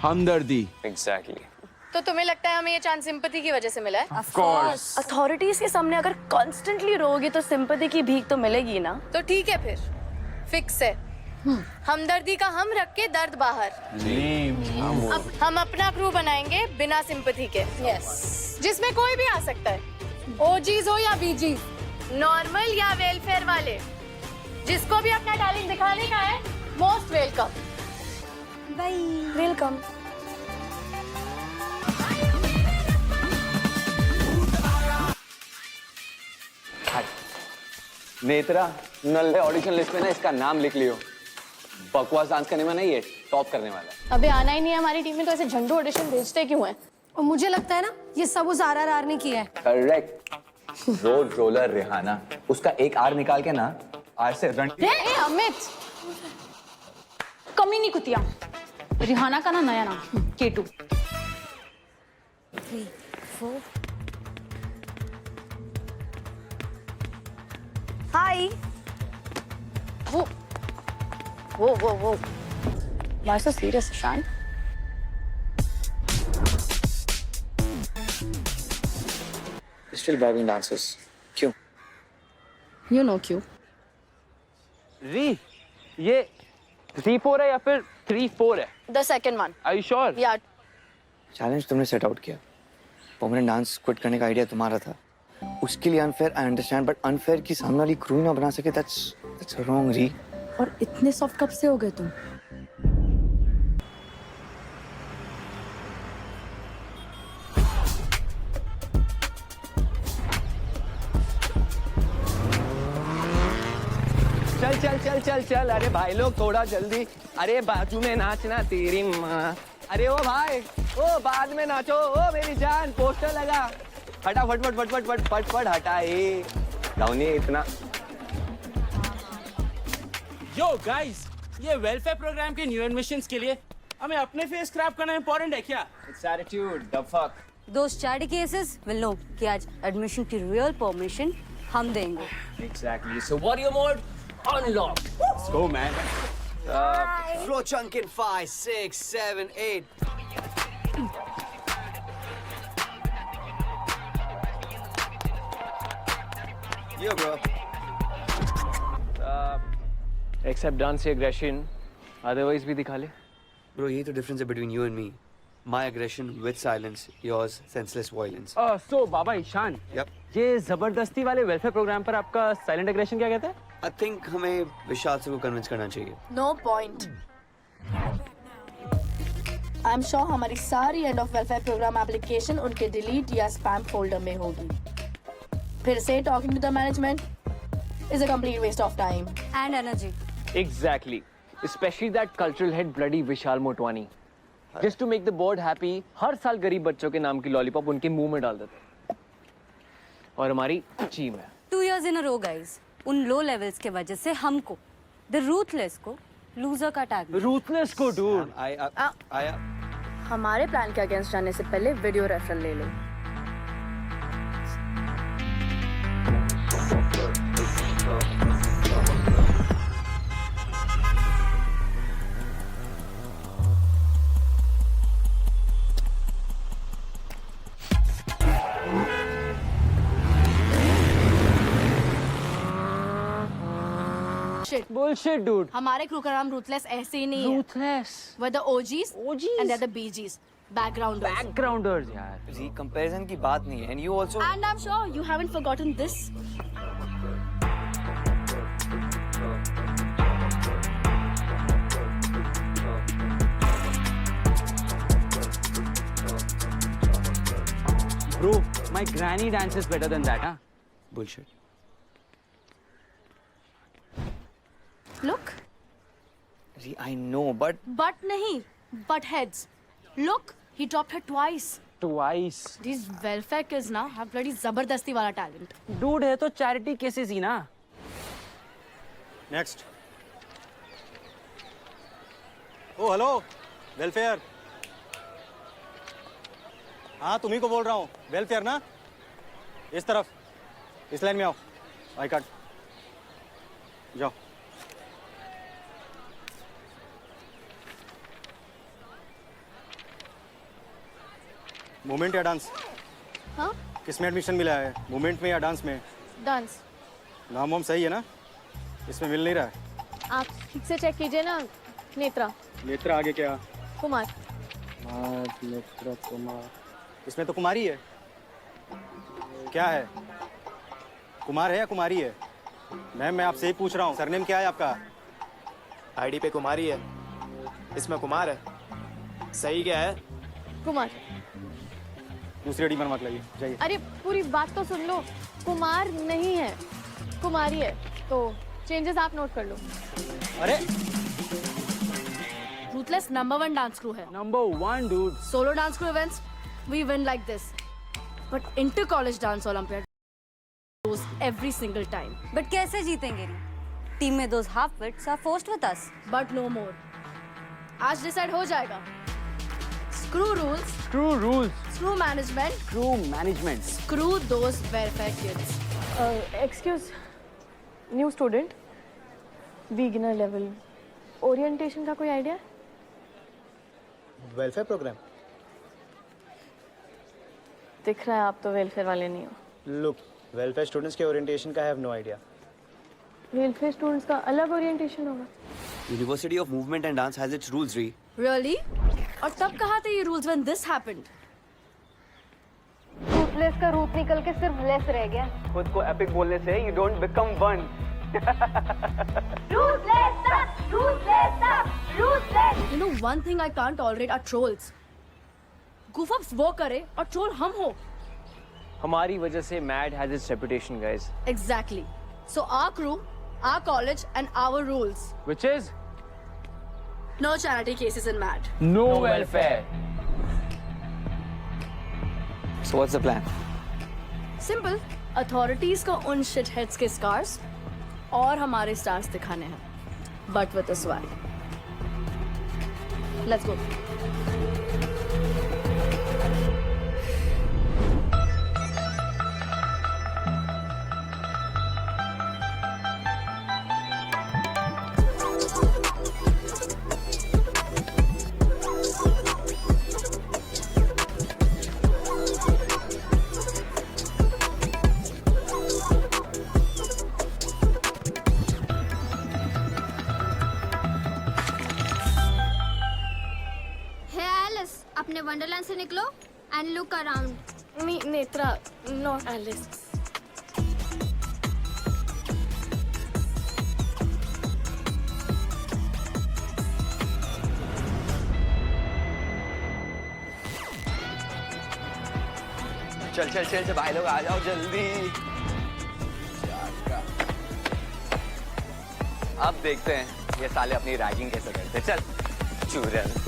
हमदर्दी। Exactly. तो तुम्हें लगता है हमें ये चांस सिंपैथी की वजह से मिला है? Of course. अथॉरिटीज के सामने अगर कॉन्स्टेंटली रोगी तो सिंपैथी की भीख तो मिलेगी ना। तो ठीक है फिर, फिक्स है। हमदर्दी का हम रख के दर्द बाहर। अब हम अपना क्रू बनाएंगे बिना सिंपैथी के। यस। जिसमें कोई भी आ सकता है, ओजीज हो या बीजीज, नॉर्मल या वेलफेयर वाले, जिसको भी अपना टैलेंट दिखाने का है, most welcome. Bye. Welcome. Netra, नल्ले ऑडिशन लिस्ट में ना इसका नाम लिख लियो। बकवास डांस करने में नहीं, ये टॉप करने वाला है। अबे आना ही नहीं है हमारी टीम में, तो ऐसे झंडू ऑडिशन भेजते क्यों हैं? और मुझे लगता है ना ये सब उस RRR ने किया है। करेक्ट। रोड रोलर रिहाना, उसका एक आर निकाल के ना आर से रन। अमित, कमी नहीं कुतिया। रिहाना का ना नया नाम K2। 3, 4। हाय। वो Why so serious, Shan? Still bagging dancers. क्यों? You know क्यों? री, ये 3-4 है या फिर 3-4 है? The second one. Are you sure? Yeah. Challenge तुमने सेट आउट किया, परमानेंट डांस क्विट करने का आइडिया तुम्हारा था। उसके लिए unfair I understand, but unfair की सामने वाली क्रू ना बना सके, दैट्स रॉन्ग री। और इतने सॉफ्ट कब से हो गए तुम? चल चल चल चल चल अरे भाई लोग थोड़ा जल्दी अरे बाजू में नाचना तेरी माँ अरे ओ भाई ओ बाद में नाचो ओ मेरी जान पोस्टर लगा हटा फट फट फट फट फट फट फट हटा ये डाउनी इतना यो गाइस, ये वेलफेयर प्रोग्राम के न्यू एडमिशंस के लिए हमें अपने फेस स्क्रैप करना इंपॉर्टेंट है क्या? It's attitude the fuck Those charity cases will know कि आज एडमिशन की रियल परमिशन हम देंगे. Exactly. So warrior mode unlock. Let's go, man. Throw chunk in 5, 6, 7, 8. Yo, bro. Except dance aggression, otherwise भी दिखा ले. Bro, यही तो difference है between you and me. My aggression with silence, yours senseless violence. So Baba Ishan. Yep. ये जबरदस्ती वाले welfare programme पर आपका साइलेंट एग्रेशन क्या कहता है? I think हमें विशाल से को कन्विंस करना चाहिए. No point. I'm sure हमारी सारी end of welfare program application उनके डिलीट या स्पैम फोल्डर में होगी. फिर से talking to the management is a complete waste of time and energy. Exactly. Especially that cultural head bloody Vishal Motwani. Just to make the board happy, हर साल गरीब बच्चों के नाम की लॉलीपॉप उनके मुंह में डाल देते. और हमारी टीम है. 2 years in a row, guys. उन लो लेवल्स के वजह से हमको, the ruthless को, loser का टैग. Ruthless को dude. हमारे प्लान के अगेंस्ट जाने से पहले वीडियो रेफरल ले लो. Bullshit, dude. हमारे क्रू का नाम रूथलेस ऐसे ही नहीं है. Ruthless. We're the OGs and they're the BGs. Backgrounders. Backgrounders यार. जी कंपैरिजन की बात नहीं है. And you also. And I'm sure you haven't forgotten this. Bro, my granny dances better than that, huh? Bullshit. Look. I know, but. But नहीं. But heads. Look, he dropped her twice. Twice. These welfare kids now have bloody जबरदस्ती वाला talent. Dude है तो charity cases ही ना. Next. Oh, hello. Welfare. हाँ तुम्ही को बोल रहा हूँ. Welfare ना? इस तरफ. इस लाइन में आओ. I card. जाओ. मूवमेंट या डांस? हाँ? किसमें एडमिशन मिला है? मूवमेंट में या डांस में? डांस. नाम वाम सही है ना? इसमें मिल नहीं रहा है. आप ठीक से चेक कीजिए ना. नेत्रा. नेत्रा आगे क्या? कुमार. नेत्रा कुमार. इसमें तो कुमारी है. क्या है? कुमार है या कुमारी है? मैम मैं आपसे ही पूछ रहा हूँ. सरनेम क्या है आपका? आईडी पे कुमारी है. इसमें कुमार है. सही क्या है? कुमार. दूसरी आईडी बनवा के लाइए. जाइए. अरे पूरी बात तो सुन लो. कुमार नहीं है, कुमारी है. तो चेंजेस आप नोट कर लो. अरे रूथलेस नंबर 1 डांस क्रू है. Number 1, dude. Solo dance crew events, we win like this. But inter-college dance Olympiad lose every single time. But कैसे जीतेंगे? टीम में those half-wits are forced with us. But no more. आज decide हो जाएगा. Screw rules. Screw rules. Screw management. Screw management. Screw those welfare kids. Excuse. New student. Beginner level. Orientation का कोई idea? Welfare programme. दिख रहा है आप तो वेलफेयर वाले नहीं हो. लुक, वेलफेयर स्टूडेंट्स के ओरिएंटेशन का I have no idea. Welfare students का अलग ओरिएंटेशन होगा. University of Movement and Dance has its rules, Ree. Really? और तब कहाँ थे ये rules when this happened? Ruthless का रूट निकल के सिर्फ लेस रह गया. खुद को एपिक बोलने से you don't become one. You know one thing I can't tolerate are trolls. Goof ups वो करे और troll हम हो. हमारी वजह से MAD has its reputation, guys. Exactly. So our crew our college and our rules. Which is No charity cases in MAD. no welfare. So what's the plan? Simple. Authorities को उन shitheads के scars और हमारे stars दिखाने हैं. But with a swag. Let's go. अपने Wonderland से निकलो and look around. Netra, not Alice. चल चल चल चल भाई लोग आ जाओ जल्दी. अब देखते हैं ये साले अपनी रैगिंग कैसे करते. चल चूरन.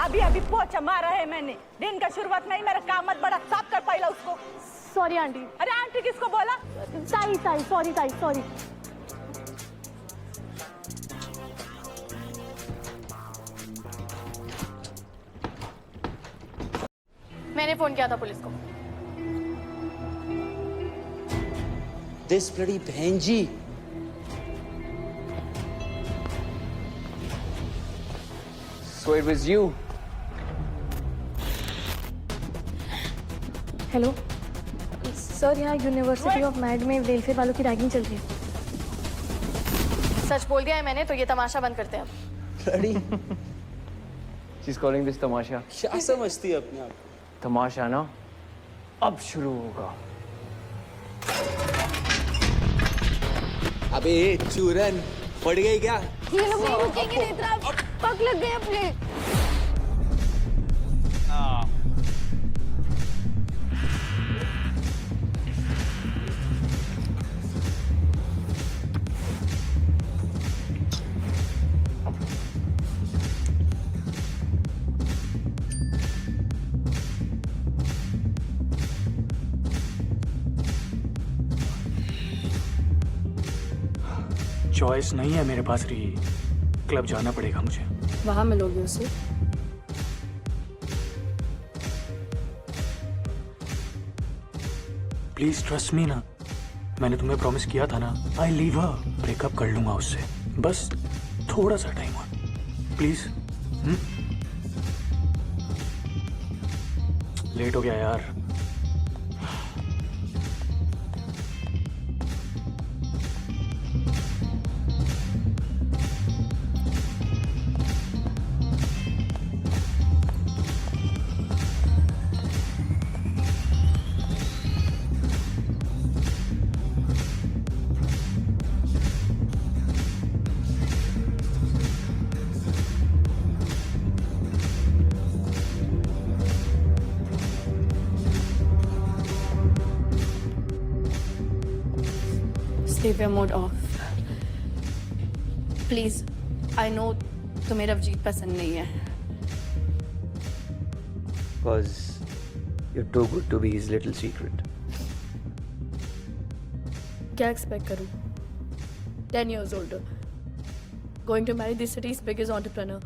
अभी अभी पोछा मारा है मैंने. दिन का शुरुआत में ही मेरा काम मत बड़ा. साफ कर पहला उसको. Sorry aunty. अरे आंटी किसको बोला? ताई ताई सॉरी ताई सॉरी. मैंने फोन किया था पुलिस को. This bloody बहन जी. So it was you. Hello sir, यहाँ यूनिवर्सिटी ऑफ मैड में वेलफेयर वालों की रैगिंग चल रही है. सच बोल दिया है मैंने, तो ये तमाशा बंद करते हैं अब. Bloody. She's calling this तमाशा. क्या समझती है अपने आप? तमाशा ना अब शुरू होगा. अबे चूरन पड़ गई क्या? ये लोग नहीं रुकेंगे नेत्रा. पग लग गए अपने. चॉइस नहीं है मेरे पास रही. क्लब जाना पड़ेगा मुझे. वहां मिलोगे उसे. प्लीज ट्रस्ट मी ना. मैंने तुम्हें प्रॉमिस किया था ना. I leave her. ब्रेकअप कर लूंगा उससे. बस थोड़ा सा टाइम और प्लीज. लेट हो गया यार. Sleep mode off. Please, I know तुम्हें रवजीत पसंद नहीं है. Because you're too good to be his little secret. क्या expect करूं? 10 years older, going to marry the city's biggest entrepreneur.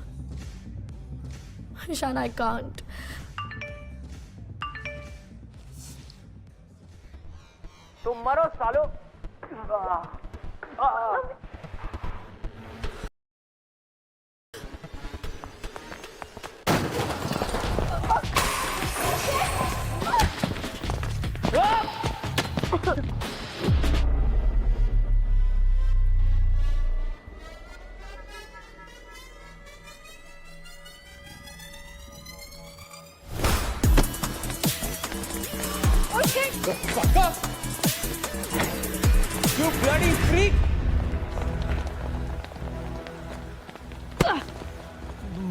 Ishan, I can't. तुम मरो सालो. Fuck up! You bloody freak!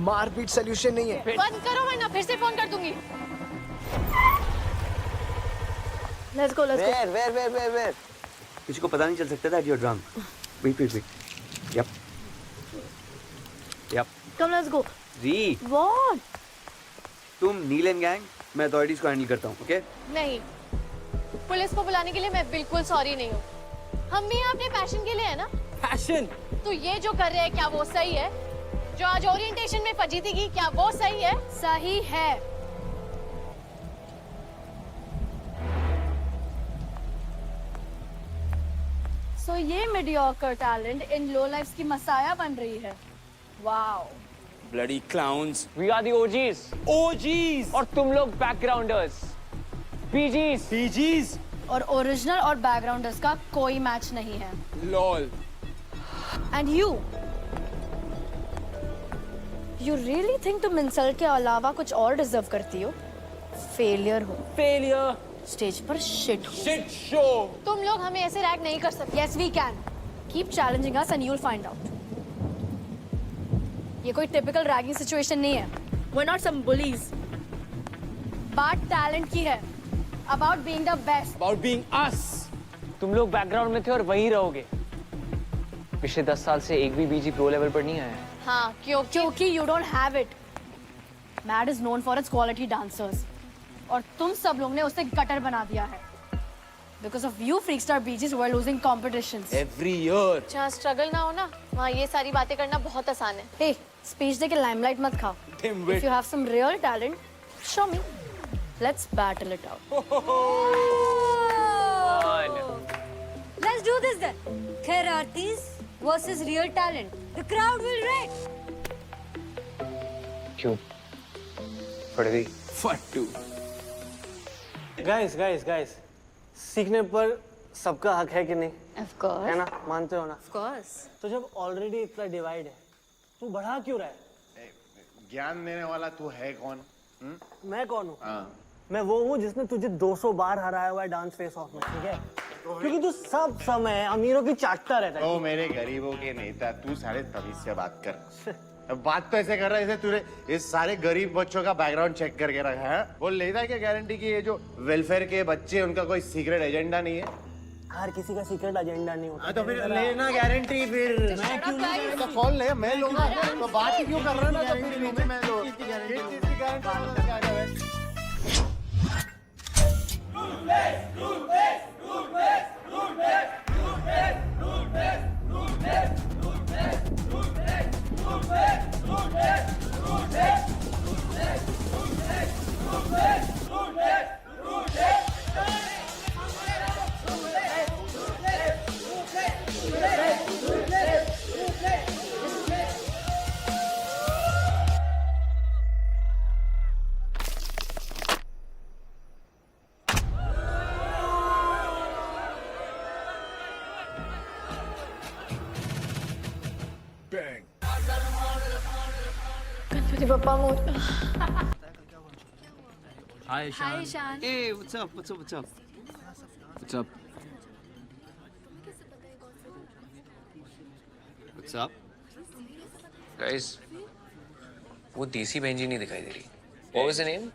मारपीट सोल्यूशन नहीं है. बंद करो वरना फिर से फोन कर दूंगी. Let's go, let's go. Where? किसी को पता नहीं चल सकता that you're drunk. Wait. Yep. Come, let's go. Ree, What? तुम नील एंड गैंग, मैं अथॉरिटीज को हैंडल करता हूँ, ओके? नहीं, पुलिस को बुलाने के लिए मैं बिल्कुल सॉरी नहीं हूँ। हम भी यहाँ अपने पैशन के लिए है ना। पैशन? तो ये जो कर रहे हैं क्या वो सही है? जो आज ओरिएंटेशन में फजीती की क्या वो सही है? सही है। सो ये mediocre talent in low lifes की मसाया बन रही है। Wow. Bloody clowns. We are the OGs. OGs. और तुम लोग बैकग्राउंडर्स. PGs. और ओरिजिनल और बैकग्राउंडर्स का कोई मैच नहीं है। LOL. And you really think तुम इंसल्ट के अलावा कुछ और डिजर्व करती हो? फेलियर हो। Failure. स्टेज पर शिट हो। Shit show. तुम लोग हमें ऐसे रैग नहीं कर सकते। Yes, we can. Keep challenging us and you'll find out. ये कोई टिपिकल रैगिंग सिचुएशन नहीं है। We're not some bullies. बात टैलेंट की है। About being the best. About being us. तुम लोग बैकग्राउंड में थे और वहीं रहोगे। पिछले 10 साल से एक भी बीजी प्रो लेवल पर नहीं आया है। हाँ, क्योंकि you don't have it. Mad is known for its quality dancers. और तुम सब लोग ने उसे गटर बना दिया है। Because of you, Freakstar BGs were losing competitions. Every year. जहाँ स्ट्रगल ना हो ना, वहाँ ये सारी बातें करना बहुत आसान है। Hey, स्पीच दे के लाइमलाइट मत खाओ। If you have some real talent, show me. Let's battle it out. Let's do this then. Khairatis versus real talent. The crowd will wreck. क्यों? फटदी। Fattu. गाइस सीखने पर सबका हक है कि नहीं? Of course. है ना? मानते हो ना? Of course. तो जब ऑलरेडी इतना डिवाइड है, तू बढ़ा क्यों रहा है? ज्ञान देने वाला तू है कौन? मैं कौन हूँ? मैं वो हूँ जिसने तुझे 200 बार हराया हुआ है डांस फेस ऑफ में, ठीक है? क्योंकि तू सब समय अमीरों की चाटता रहता है। ओ मेरे गरीबों के नेता, तू सारे तमीज से बात कर। बात तो ऐसे कर रहा है जैसे तूने इस सारे गरीब बच्चों का बैकग्राउंड चेक करके रखा है। वो लेता है क्या गारंटी कि ये जो वेलफेयर के बच्चे उनका कोई सीक्रेट एजेंडा नहीं है? हर किसी का सीक्रेट एजेंडा नहीं होता। तो फिर लेना गारंटी फिर मैं क्यों नहीं? तो कौन ले? मैं लूंगा। तो बात ही क्यों कर रहा है ना? तो फिर मैं तो किस चीज की guarantee? Ganpati Bappa Morya. Hi, Ishan. Hi, Ishan. Hey, what's up? What's up? What's up? Guys, वो देसी बहन जी नहीं दिखाई दे रही। What was her name?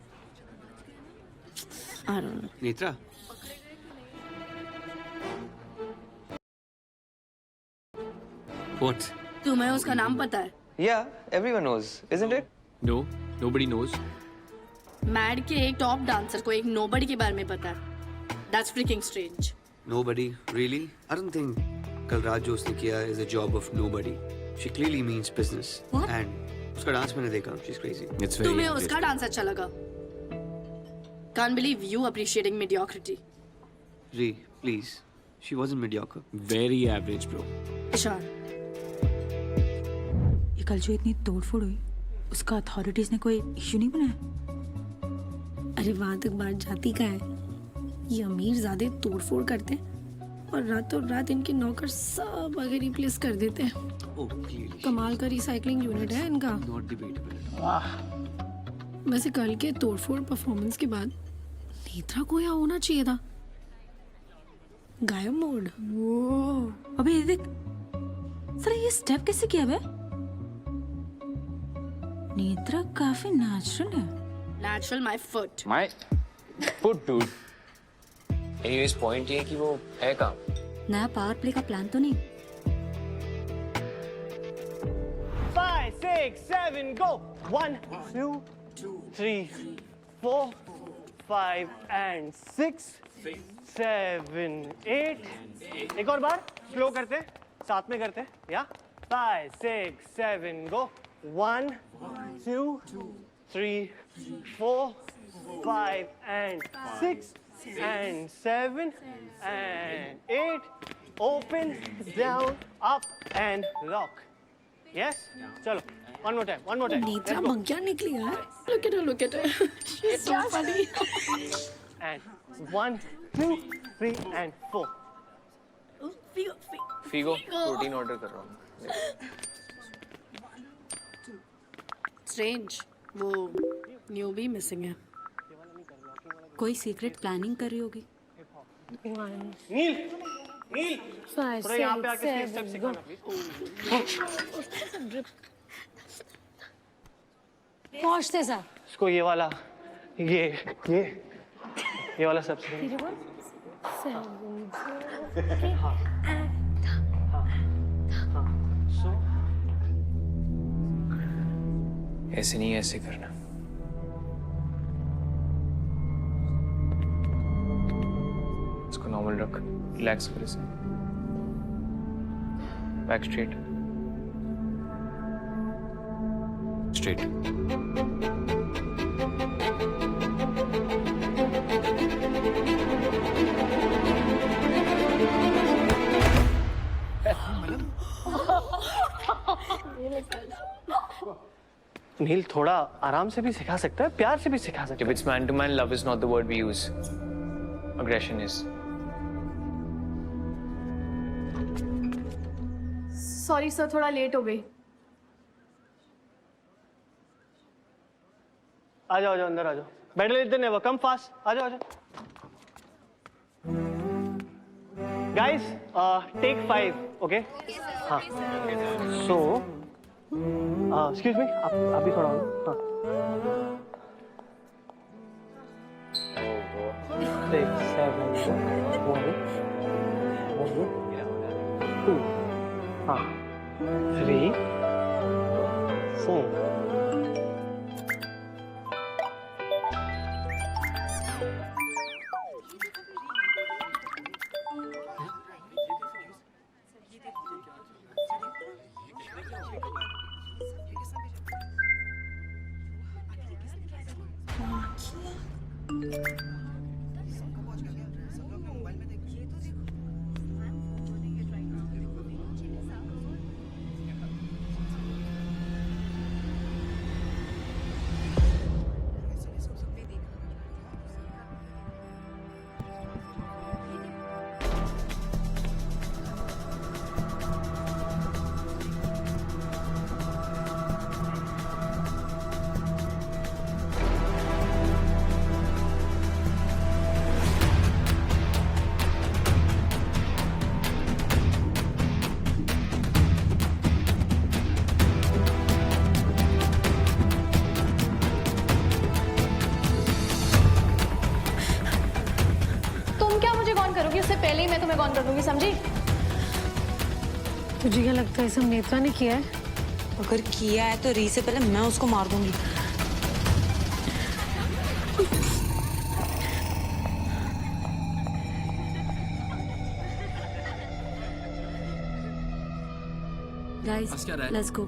I don't know. Netra? What? तुम्हें उसका नाम पता है? Yeah, everyone knows, isn't it? No, nobody knows. Mad के एक टॉप डांसर को एक नोबडी के बारे में पता है। That's freaking strange. Nobody? Really? I don't think कल रात जो उसने किया is a job of nobody. She clearly means business. What? And उसका डांस मैंने देखा. She's crazy. It's very तुम्हें उसका डांस अच्छा लगा? Can't believe you appreciating mediocrity. Ree, please. She wasn't mediocre. very average, bro. Ishan, ये कल जो इतनी तोड़फोड़ हुई, उसका अथॉरिटीज ने कोई इश्यू नहीं बनाया? अरे वहां तक बात जाती का है। ये अमीर ज्यादा तोड़फोड़ करते हैं और रातों रात इनके नौकर सब आगे रिप्लेस कर देते हैं। Oh, clearly. कमाल का रिसाइकलिंग यूनिट है इनका। Not debatable. वैसे कल के तोड़फोड़ परफॉर्मेंस के बाद नेत्रा को यहाँ होना चाहिए था। गायब मोड। अबे ये देख, सर ये स्टेप कैसे किया बे? नेत्रा काफी नेचुरल है। Natural my foot. My foot, dude. Anyways point ये है कि वो है कहाँ? नया पावर प्ले का प्लान तो नहीं? 5, 6, 7, go! 1, 2, 3, 4, 5 and 6, 7, 8. एक और बार स्लो करते, साथ में करते, या? 5, 6, 7, go! 1, 2, 3, 4, 5 and 6 and 7 and 8. Open, down, up and lock. Yes? Chalo. One more time. One more time. Netra मंग्या निकली यार. Look at her, look at her. She's so funny. And 1, 2, 3 and 4. Figo protein order कर रहा हूँ. Strange. वो new भी missing है. कोई secret planning कर रही होगी. नील, नील. थोड़ा यहाँ पे आके स्टेप सिखाना प्लीज. पहुंचते सर. इसको ये वाला, ये वाला सब सिखाना. ऐसे नहीं, ऐसे करना. इसको नॉर्मल रख, रिलैक्स कर इसे. Back straight. स्ट्रेट. नील थोड़ा आराम से भी सिखा सकता है, प्यार से भी सिखा सकता है. If it's man to man, love is not the word we use. Aggression is. Sorry sir, थोड़ा लेट हो गई. आ जाओ अंदर आ जाओ. बैटल इधर नेवर कम फास्ट. आ जाओ. Guys take 5. ओके. हाँ. सो एक्सक्यूज मी, आप भी थोड़ा. हाँ. 6, 7, 1, 2. हाँ. 3, 4. उससे पहले ही मैं तुम्हें कॉल कर दूंगी, समझी? तुझे क्या लगता है सब नेत्रा ने किया है? अगर किया है तो री से पहले मैं उसको मार दूंगी. Guys, let's go.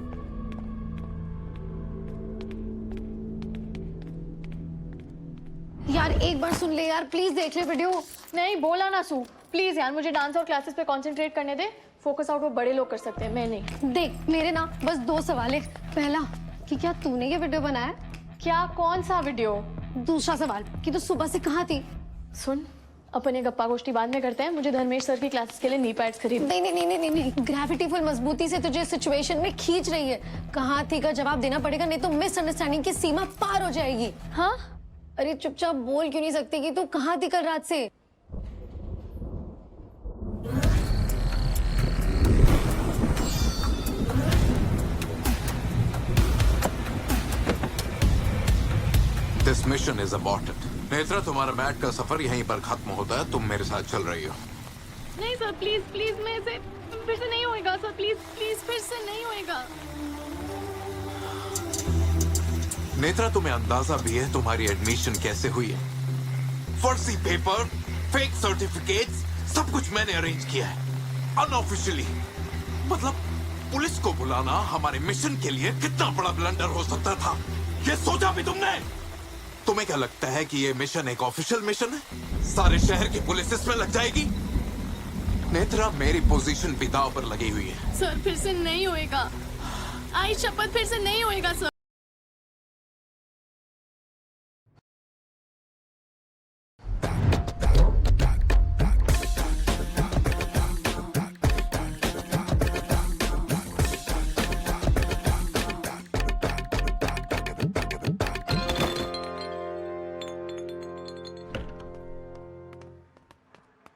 यार एक बार सुन ले यार, प्लीज देख ले वीडियो. नहीं बोला ना सू, प्लीज यार मुझे डांस और क्लासेस पे कंसंट्रेट करने दे. फोकस आउट वो बड़े लोग कर सकते हैं, मैं नहीं. देख मेरे ना बस 2 सवाल है. पहला कि क्या तूने ये वीडियो बनाया? क्या? कौन सा वीडियो? दूसरा सवाल कि तू सुबह से कहाँ थी? सुन, अपन ये गप्पा गोष्ठी बाद में करते हैं. मुझे धर्मेश सर की क्लासेस के लिए नी पैड्स खरीद. नहीं. ग्रेविटी फुल मजबूती से तुझे सिचुएशन में खींच रही है. कहाँ थी का जवाब देना पड़ेगा, नहीं तो मिसअंडरस्टैंडिंग की सीमा पार हो जाएगी. हाँ? अरे चुपचाप बोल क्यों नहीं सकती कि तू कहाँ थी कल रात से? This mission is aborted. Netra, तुम्हारा मैट का सफर यहीं पर खत्म होता है। तुम मेरे साथ चल रही हो। नहीं सर, प्लीज प्लीज, मैं इसे फिर से नहीं होएगा सर, प्लीज प्लीज, फिर से नहीं होएगा। नेत्रा, तुम्हें अंदाजा भी है तुम्हारी एडमिशन कैसे हुई है? फर्जी पेपर, फेक सर्टिफिकेट्स, सब कुछ मैंने अरेंज किया है अनऑफिशियली। मतलब पुलिस को बुलाना हमारे मिशन के लिए कितना बड़ा ब्लंडर हो सकता था, ये सोचा भी तुमने? तुम्हें क्या लगता है कि ये मिशन एक ऑफिशियल मिशन है? सारे शहर की पुलिस इसमें लग जाएगी? नेत्रा, मेरी पोजीशन भी दांव पर लगी हुई है। सर फिर से नहीं होएगा, आई शपथ, फिर से नहीं होएगा सर।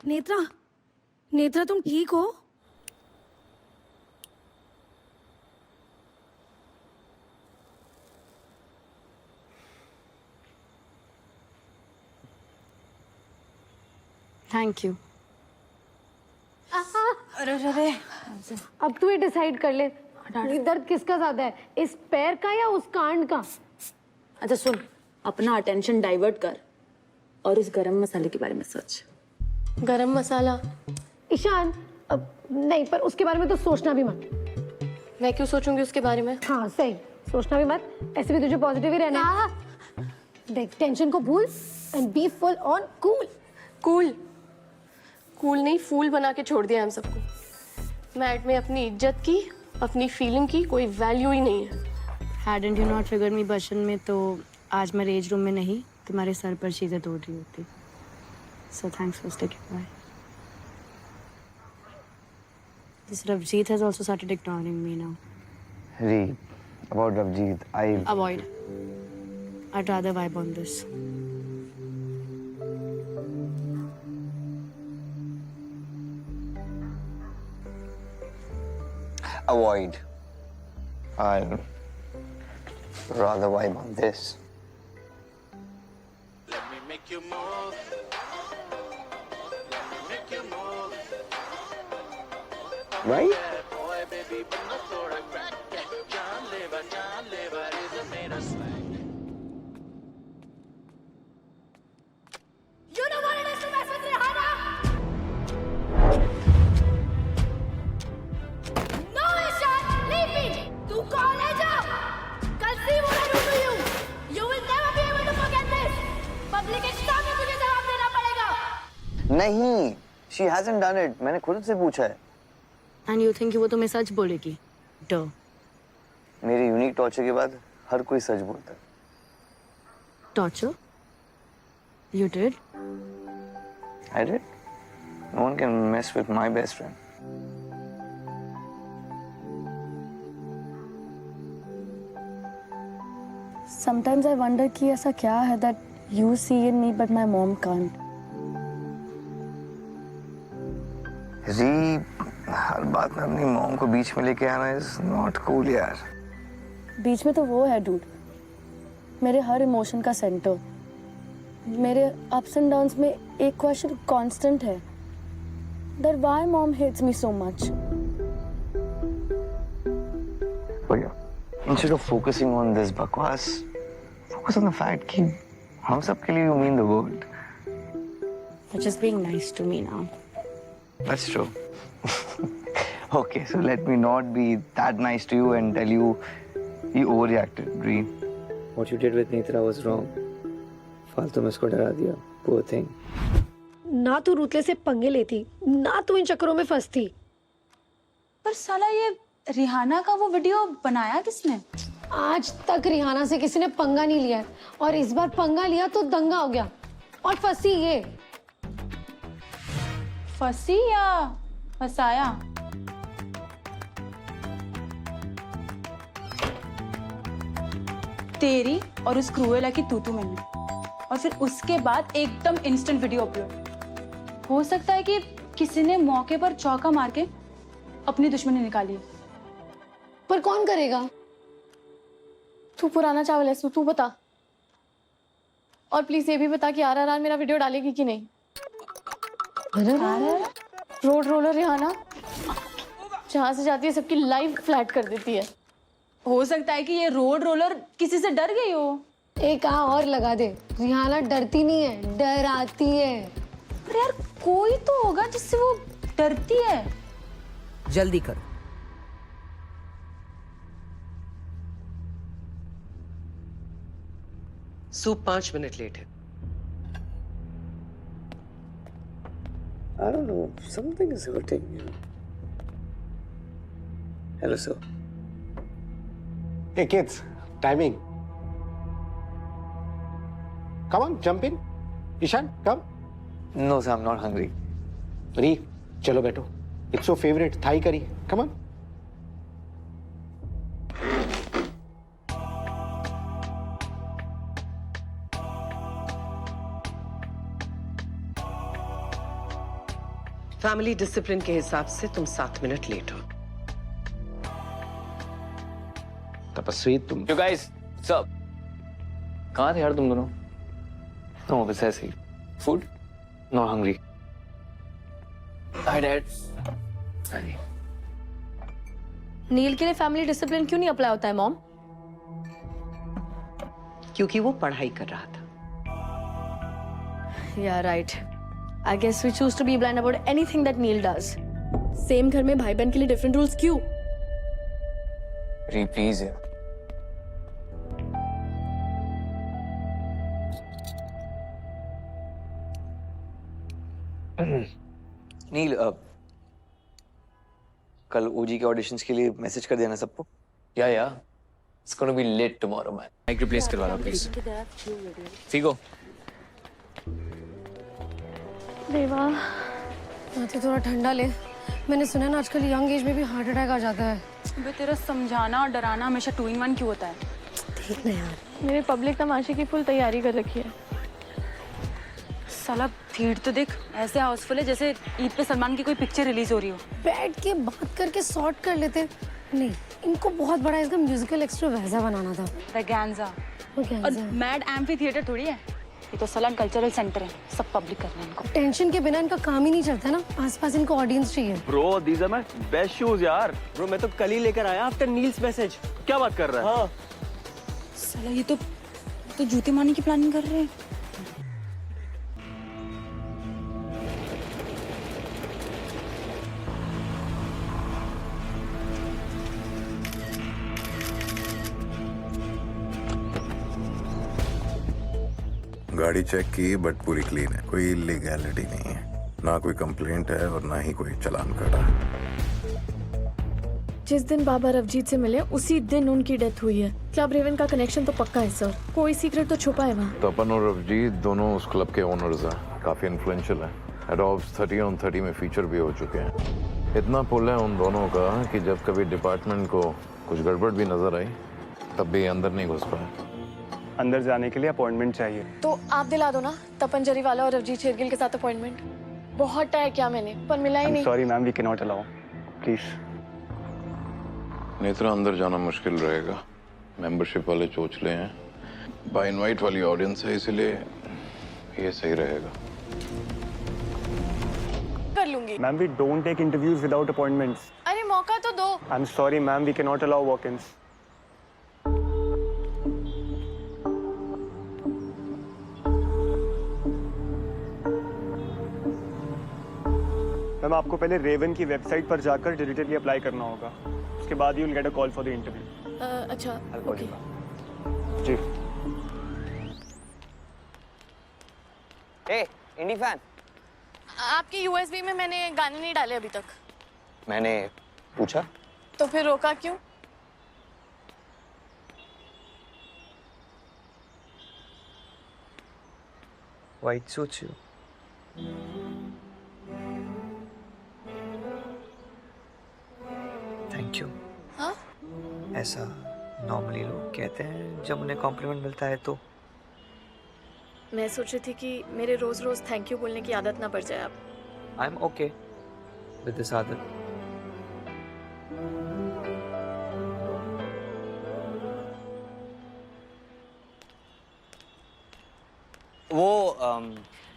नेत्रा, नेत्रा तुम ठीक हो? Thank you. अरे अरे, अब तू ही डिसाइड कर ले, दर्द किसका ज्यादा है, इस पैर का या उस कांड का? अच्छा सुन, अपना अटेंशन डाइवर्ट कर और इस गरम मसाले के बारे में सोच। गरम मसाला? ईशान, अब नहीं, पर उसके बारे में तो सोचना भी मत। मैं क्यों सोचूंगी उसके बारे में? हाँ सही, सोचना भी मत, ऐसे भी तुझे पॉजिटिव ही रहना है। देख, टेंशन को भूल and be full on cool. Cool? Cool नहीं, फूल बना के छोड़ दिया हम सबको। मैट में अपनी इज्जत की, अपनी फीलिंग की कोई वैल्यू ही नहीं है। Hadn't you not figured me बचपन में, तो आज मैं रेज रूम में नहीं तुम्हारे सर पर चीजें तोड़ रही होती। So thanks for sticking by. This Ravjeet has also started ignoring me now. Read about Ravjeet. Avoid. I'd rather vibe on this. Avoid. I'll rather vibe on this. Let me make you move. Let me make you move. Right? Boy, baby, बंदा थोड़ा crack है. जान लेवा is a मेरा slang. You know what it is to mess with Rihanna? No, Ishan, leave me. तू कौन है जा? कल see what I do to you. You will never be able to forget this. Public के सामने तुझे जवाब देना पड़ेगा. नहीं, she hasn't done it. मैंने खुद से पूछा है। And you think वो तुम्हें सच बोलेगी? Duh. मेरी यूनिक टॉर्चर के बाद हर कोई सच बोलता है। Torture? You did? I did. No one can mess with my best friend. Sometimes I wonder कि ऐसा क्या है that you see in me but my mom can't. री, हर बात में अपनी मॉम को बीच में लेके आना इज नॉट कूल यार। बीच में तो वो है डूड, मेरे हर इमोशन का सेंटर। मेरे अप्स एंड डाउन्स में एक क्वेश्चन कांस्टेंट है, that why mom hates me so much. Instead of focusing on this बकवास, फोकस ऑन द फैक्ट कि हम सब के लिए you mean the world. You're just being nice to me now. That's true. Okay, so let me not be that nice to you and tell you overreacted, Reem. What you did with Netra was wrong. फालतू में उसको डरा दिया, poor thing. ना तू रूतले से पंगे लेती, ना तू इन चक्करों में फंसती। पर साला ये रिहाना का वो वीडियो बनाया किसने? आज तक रिहाना से किसी ने पंगा नहीं लिया है, और इस बार पंगा लिया तो दंगा हो गया, और फंसी ये। फंसी या फंसाया? तेरी और उस क्रूएला की तू मैंने, और फिर उसके बाद एकदम इंस्टेंट वीडियो अपलोड। हो सकता है कि किसी ने मौके पर चौका मार के अपनी दुश्मनी निकाली, पर कौन करेगा? तू पुराना चावल है, तू बता। और प्लीज ये भी बता कि RRR मेरा वीडियो डालेगी कि नहीं। रोड रोलर रिहाना जहाँ से जाती है सबकी लाइफ फ्लैट कर देती है। हो सकता है कि ये रोड रोलर किसी से डर गई हो। एक आ और लगा दे, रिहाना डरती नहीं है, डराती है। पर यार कोई तो होगा जिससे वो डरती है। जल्दी करो। सूप 5 मिनट लेट है। I don't know. Something is hurting you. Hello, sir. Hey kids, timing. Come on, jump in. Ishan, come. No, sir, I'm not hungry. Ree, chalo बैठो. It's your favorite Thai curry. Come on. Family discipline के हिसाब से तुम 7 minute late हो। तपस्वी तुम। You guys, सब कहाँ थे यार तुम दोनों? No, बस ऐसे ही। Food? Not hungry. Hi, Dad. नील के लिए फैमिली डिसिप्लिन क्यों नहीं अप्लाई होता है मॉम? क्योंकि वो पढ़ाई कर रहा था। Yeah, right. I guess we choose to be blind about anything that Neil does. Same घर में भाई बहन के लिए डिफरेंट रूल्स क्यों? री प्लीज यार। नील, कल ओजी के ऑडिशंस के लिए मैसेज कर देना सबको। या It's going to be lit tomorrow, man. Mic replace करवा लो प्लीज। फीगो। देवा, तो थोड़ा ठंडा ले। मैंने सुना है ना आजकल यंग एज में भी हार्ट अटैक आ जाता है। बे तेरा समझाना और डराना हमेशा 2 in 1 क्यों होता है? ठीक ना यार। मेरे पब्लिक तमाशे की फुल तैयारी कर रखी है। साला भीड़ तो देख ऐसे हाउसफुल है जैसे ईद पे सलमान की कोई पिक्चर रिलीज हो रही हो। बैठ के बात करके सॉर्ट कर लेते। नहीं, इनको बहुत बड़ा इसका म्यूजिकल एक्स्ट्रावाजा बनाना था। वैगैंजा। और मैड एम्फी थिएटर थोड़ी है, ये तो सलन कल्चरल सेंटर है, सब पब्लिक कर रहे हैं इनको। टेंशन के बिना इनका काम ही नहीं चलता ना, आसपास इनको ऑडियंस चाहिए। Bro these are my best shoes यार। ब्रो मैं तो कल ही लेकर आया आफ्टर नील्स मैसेज। क्या बात कर रहा है? हाँ साला ये तो जूते मारने की प्लानिंग कर रहे हैं। गाड़ी चेक की बट पूरी क्लीन है, कोई इलीगैलिटी नहीं है, ना कोई कंप्लेंट है और ना ही कोई चालान कटा है। जिस दिन बाबा रवजीत से मिले उसी दिन उनकी डेथ हुई है। क्लब रेवन का कनेक्शन तो पक्का है सर, कोई सीक्रेट तो छुपा है वहाँ। तपन और रवजीत दोनों उस क्लब के ओनर्स हैं, काफी इन्फ्लुएंशियल हैं। एडोब्स 30 on 30 में फीचर भी हो चुके हैं। इतना पुल है उन दोनों का कि जब कभी डिपार्टमेंट को कुछ गड़बड़ भी नजर आई तब भी अंदर नहीं घुस पाए। अंदर जाने के लिए अपॉइंटमेंट चाहिए। तो आप दिला दो ना तपन जरीवाला और रवजीत शेरगिल के साथ अपॉइंटमेंट। बहुत ट्राई किया मैंने पर मिला ही नहीं। Sorry ma'am, we can not allow, please. Netra, अंदर जाना मुश्किल रहेगा, मेंबरशिप वाले चोचले हैं, बाय इनवाइट वाली ऑडियंस है, इसलिए ये सही रहेगा। कर लूंगी। Ma'am we don't take interviews without appointments. अरे मौका तो दो। I am sorry ma'am, we can not allow walk-ins. Ma'am आपको पहले रेवन की वेबसाइट पर जाकर डिजिटली अप्लाई करना होगा, उसके बाद you will get a call for the interview. अच्छा ओके जी। ए इंडी फैन, आपके यूएसबी में मैंने गाने नहीं डाले अभी तक। मैंने पूछा तो फिर रोका क्यों? White suits you. Thank you. हाँ? ऐसा नॉर्मली लोग कहते हैं जब उन्हें कॉम्प्लीमेंट मिलता है तो। मैं सोच रही थी कि मेरे रोज रोज थैंक यू बोलने की आदत ना पड़ जाए आप। I am okay with this आदत। वो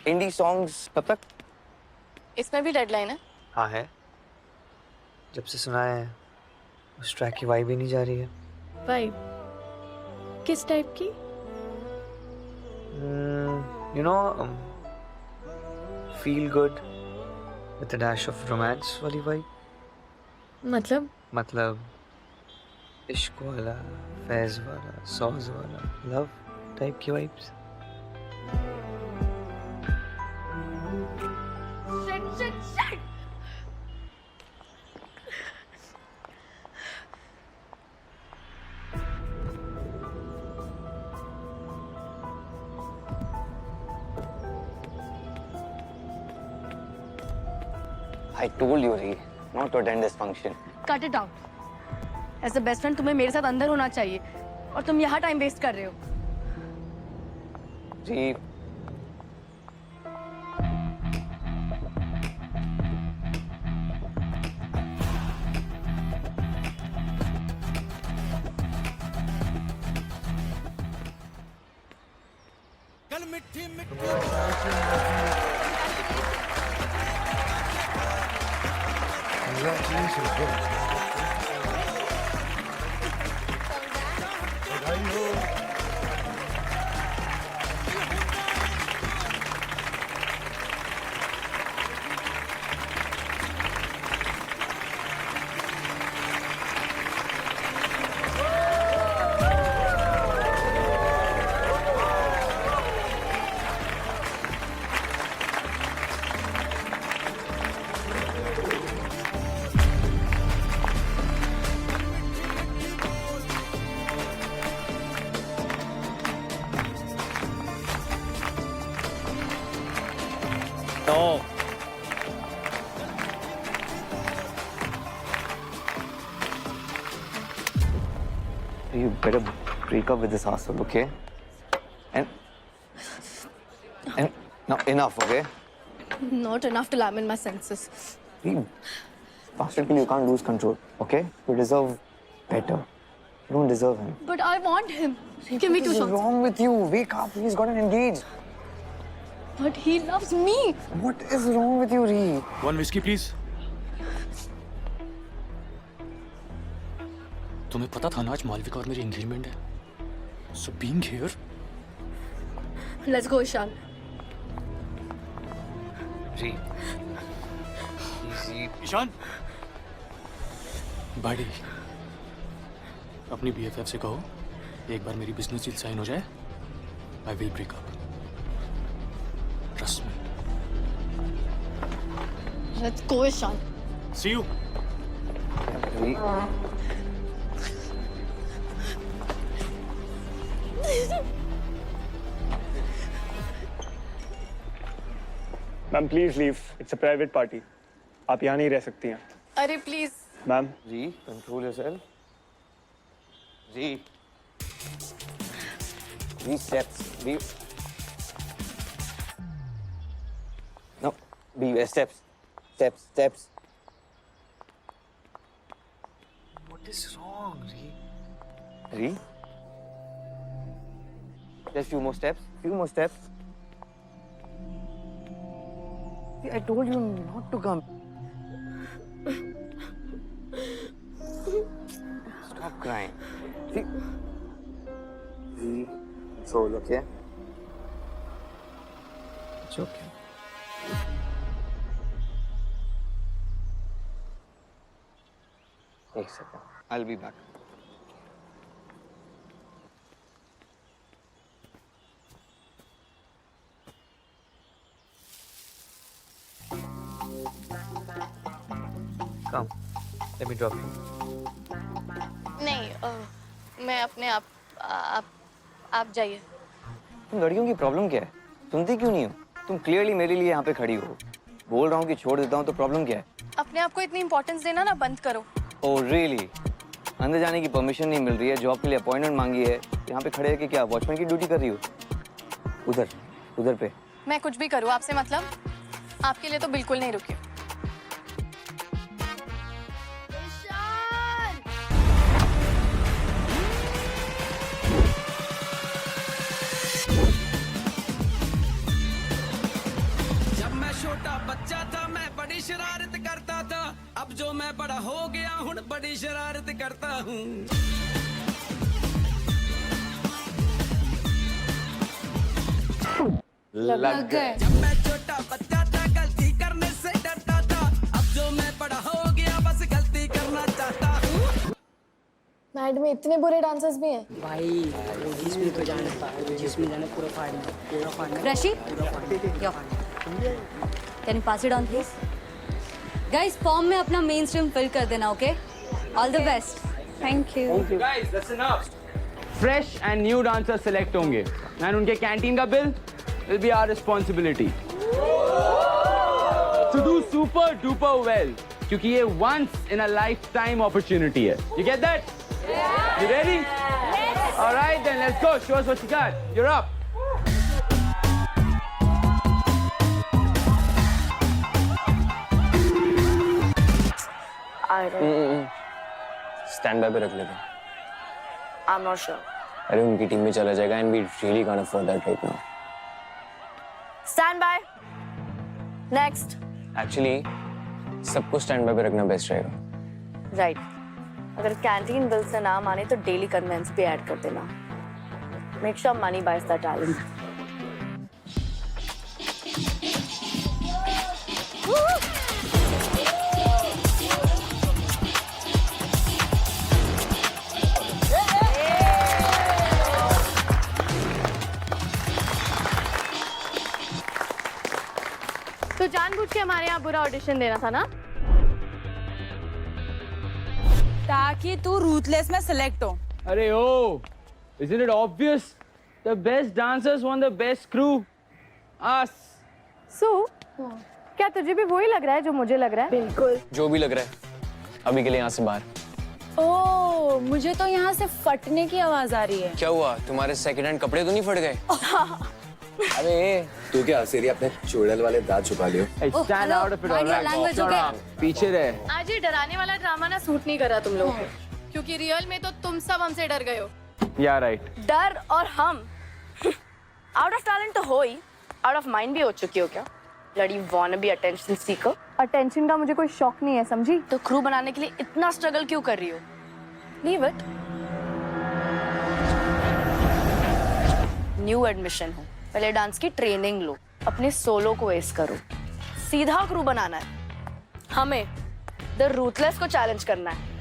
इंडी सॉन्ग्स कब तक? इसमें भी डेडलाइन है? हाँ है। जब से सुना है उस ट्रैक की वाइब ही नहीं जा रही है। वाइब किस टाइप की? You know, feel good with a dash of romance वाली vibe। मतलब इश्क वाला, फैज़ वाला, सौज़ वाला, लव टाइप की vibes. Shit. I told you, Ree, not to attend this function. Cut it out. As a best friend तुम्हें मेरे साथ अंदर होना चाहिए और तुम यहाँ टाइम वेस्ट कर रहे हो। Ree, no. You better break up with this asshole, okay? And now enough, okay? Not enough till I'm in my senses. Bastard, you can't lose control, okay? You deserve better. You don't deserve him. But I want him. Give me 2 What is shots. wrong with you? Wake up. He's gotten engaged. But he loves me. What is wrong with you, Ree? One whiskey, please. तुम्हें पता था ना आज मालविका और मेरी engagement है? So being here. Let's go, Ishan. Ree. Easy. Ishan. बाड़ी. अपनी BFF से कहो, एक बार मेरी बिजनेस डील साइन हो जाए, I will break up. Trust me. Let's go, Ishan. See you. Ree. Ma'am please leave, it's a private party. आप यहाँ नहीं रह सकती हैं। अरे please. Ma'am. Ree, control yourself. Ree. Ree, steps. Ree. No, be steps. Steps. What is wrong, Ree? Ree? Just few more steps. See, I told you not to come. Stop crying. See? Ree, it's all okay? It's okay. One second. I'll be back. Come. Let me drop you. नहीं, मैं अपने आप जाइए। तुम लड़कियों की problem क्या है? सुनती क्यों नहीं हो? तुम क्लियरली मेरे लिए यहाँ पे खड़ी हो। बोल रहा हूँ कि छोड़ देता हूँ तो प्रॉब्लम क्या है? अपने आप को इतनी इंपॉर्टेंस देना ना बंद करो। Oh really? अंदर जाने की परमिशन नहीं मिल रही है, जॉब के लिए अपॉइंटमेंट मांगी है, यहाँ पे खड़े होके क्या वॉचमैन की ड्यूटी कर रही हो? उधर पे। मैं कुछ भी करूँ आपसे मतलब? आपके लिए तो बिल्कुल नहीं रुकी। जो मैं बड़ा हो गया हूँ बड़ी शरारत करता हूँ लग गए। जब मैं छोटा बच्चा था गलती करने से डरता था अब जो मैं बड़ा हो गया बस गलती करना चाहता हूँ। मैड में इतने बुरे डांसर्स भी हैं भाई जिसमें तो जाने पूरा फाड़ना Rashi? Can you pass it on, please? Guys, form में अपना मेन स्ट्रीम फिल कर देना, okay? All the best. Thank you. Guys, listen up. Fresh and new dancers select होंगे and उनके कैंटीन का bill will be our responsibility. To do super duper well क्योंकि ये once in a lifetime opportunity है. You get that? Yeah. You ready? Yes. All right then, let's go. Show us what you got. You're up. I don't. Stand by पे रख लेते हैं। I'm not sure. अरे उनकी team में चला जाएगा and we really can't afford that right now. Stand by. Next. Actually सबको स्टैंड बाय पे रखना बेस्ट रहेगा। Right. अगर कैंटीन बिल से ना माने तो डेली कन्वेंस भी ऐड कर देना। Make sure money buys the talent. तो जानबूझ के हमारे यहाँ बुरा ऑडिशन देना था ना? ताकि तू रूथलेस में सिलेक्ट हो। अरे ओ, isn't it obvious? The best dancers want the best crew. Us. सो क्या तुझे भी वही लग रहा है जो मुझे लग रहा है? बिल्कुल। जो भी लग रहा है अभी के लिए यहाँ से बाहर। ओह, मुझे तो यहाँ से फटने की आवाज आ रही है। क्या हुआ? तुम्हारे सेकंड हैंड कपड़े तो नहीं फट गए? अरे तू क्या सीरी अपने चुड़ैल वाले दांत छुपा लियो? Stand out of it, all right? पीछे रहे। आज ये डराने वाला ड्रामा ना सूट नहीं करा तुम लोगों को, क्योंकि रियल में तो तुम सब हमसे डर गए हो। Yeah, right. डर और हम आउट ऑफ टैलेंट तो हो ही, आउट ऑफ माइंड भी हो चुकी हो क्या? लड़ी wannabe attention seeker. अटेंशन का मुझे कोई शौक नहीं है, समझी? तो क्रू बनाने के लिए इतना स्ट्रगल क्यों कर रही हो? Leave it. न्यू एडमिशन हो, पहले डांस की ट्रेनिंग लो, अपने सोलो को एस करो, सीधा क्रू बनाना है। हमें द रूथलेस को चैलेंज करना है।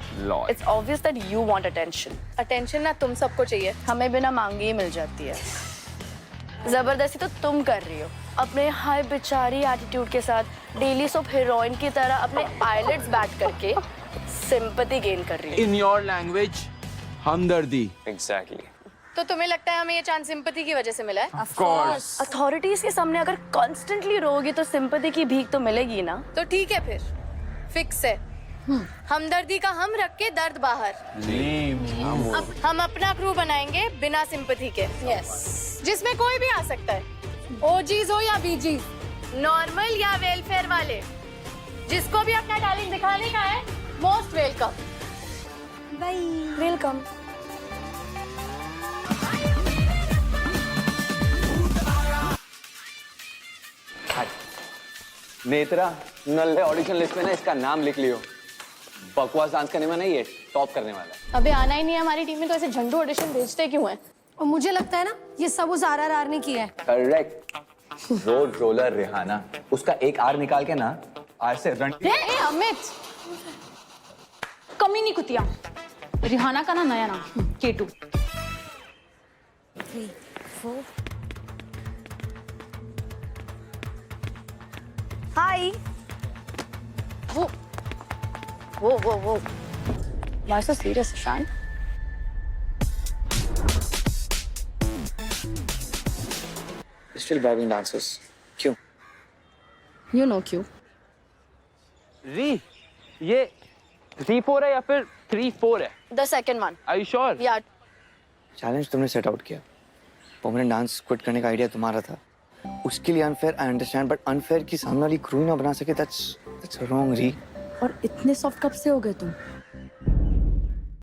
It's obvious that you want attention. Attention ना तुम सबको चाहिए, हमें बिना मांगे ही मिल जाती है। जबरदस्ती तो तुम कर रही हो, अपने हाय बेचारी एटीट्यूड के साथ डेली सोप हीरोइन की तरह अपने आईलेट्स बैट करके सिंपैथी गेन कर रही हो। In your language, हमदर्दी। Exactly. तो तुम्हें लगता है हमें ये चांस सिंपैथी की वजह से मिला है? Of course. अथॉरिटीज के सामने अगर कॉन्स्टेंटली रोगी तो सिंपैथी की भीख तो मिलेगी ना। तो ठीक है फिर, फिक्स है। हमदर्दी का हम रख के दर्द बाहर। अब हम अपना क्रू बनाएंगे बिना सिंपैथी के। यस। जिसमें कोई भी आ सकता है, ओजीज हो या बीजीज, नॉर्मल या वेलफेयर वाले, जिसको भी अपना टैलेंट दिखाने का है, most welcome. Bye. Welcome. Netra, नल्ले ऑडिशन लिस्ट में ना इसका नाम लिख लियो। बकवास डांस करने में नहीं, ये टॉप करने वाला है। अबे आना ही नहीं है हमारी टीम में, तो ऐसे झंडू ऑडिशन भेजते क्यों हैं? और मुझे लगता है ना ये सब उस RRR ने किया है। करेक्ट। रोड रोलर रिहाना, उसका एक आर निकाल के ना आर से रन। अमित, कमी नहीं कुतिया। रिहाना का ना नया नाम K2। 3, 4। हाय। वो Why so serious, Shan? Still bagging dancers. क्यों? You know क्यों? ये 3-4 है या फिर 3-4 है? The second one. Are you sure? Yeah. Challenge तुमने सेट आउट किया, परमानेंट डांस क्विट करने का आइडिया तुम्हारा था। उसके लिए unfair I understand, but unfair की सामने वाली क्रू ना बना सके, दैट्स रॉन्ग री। और इतने सॉफ्ट कब से हो गए तुम?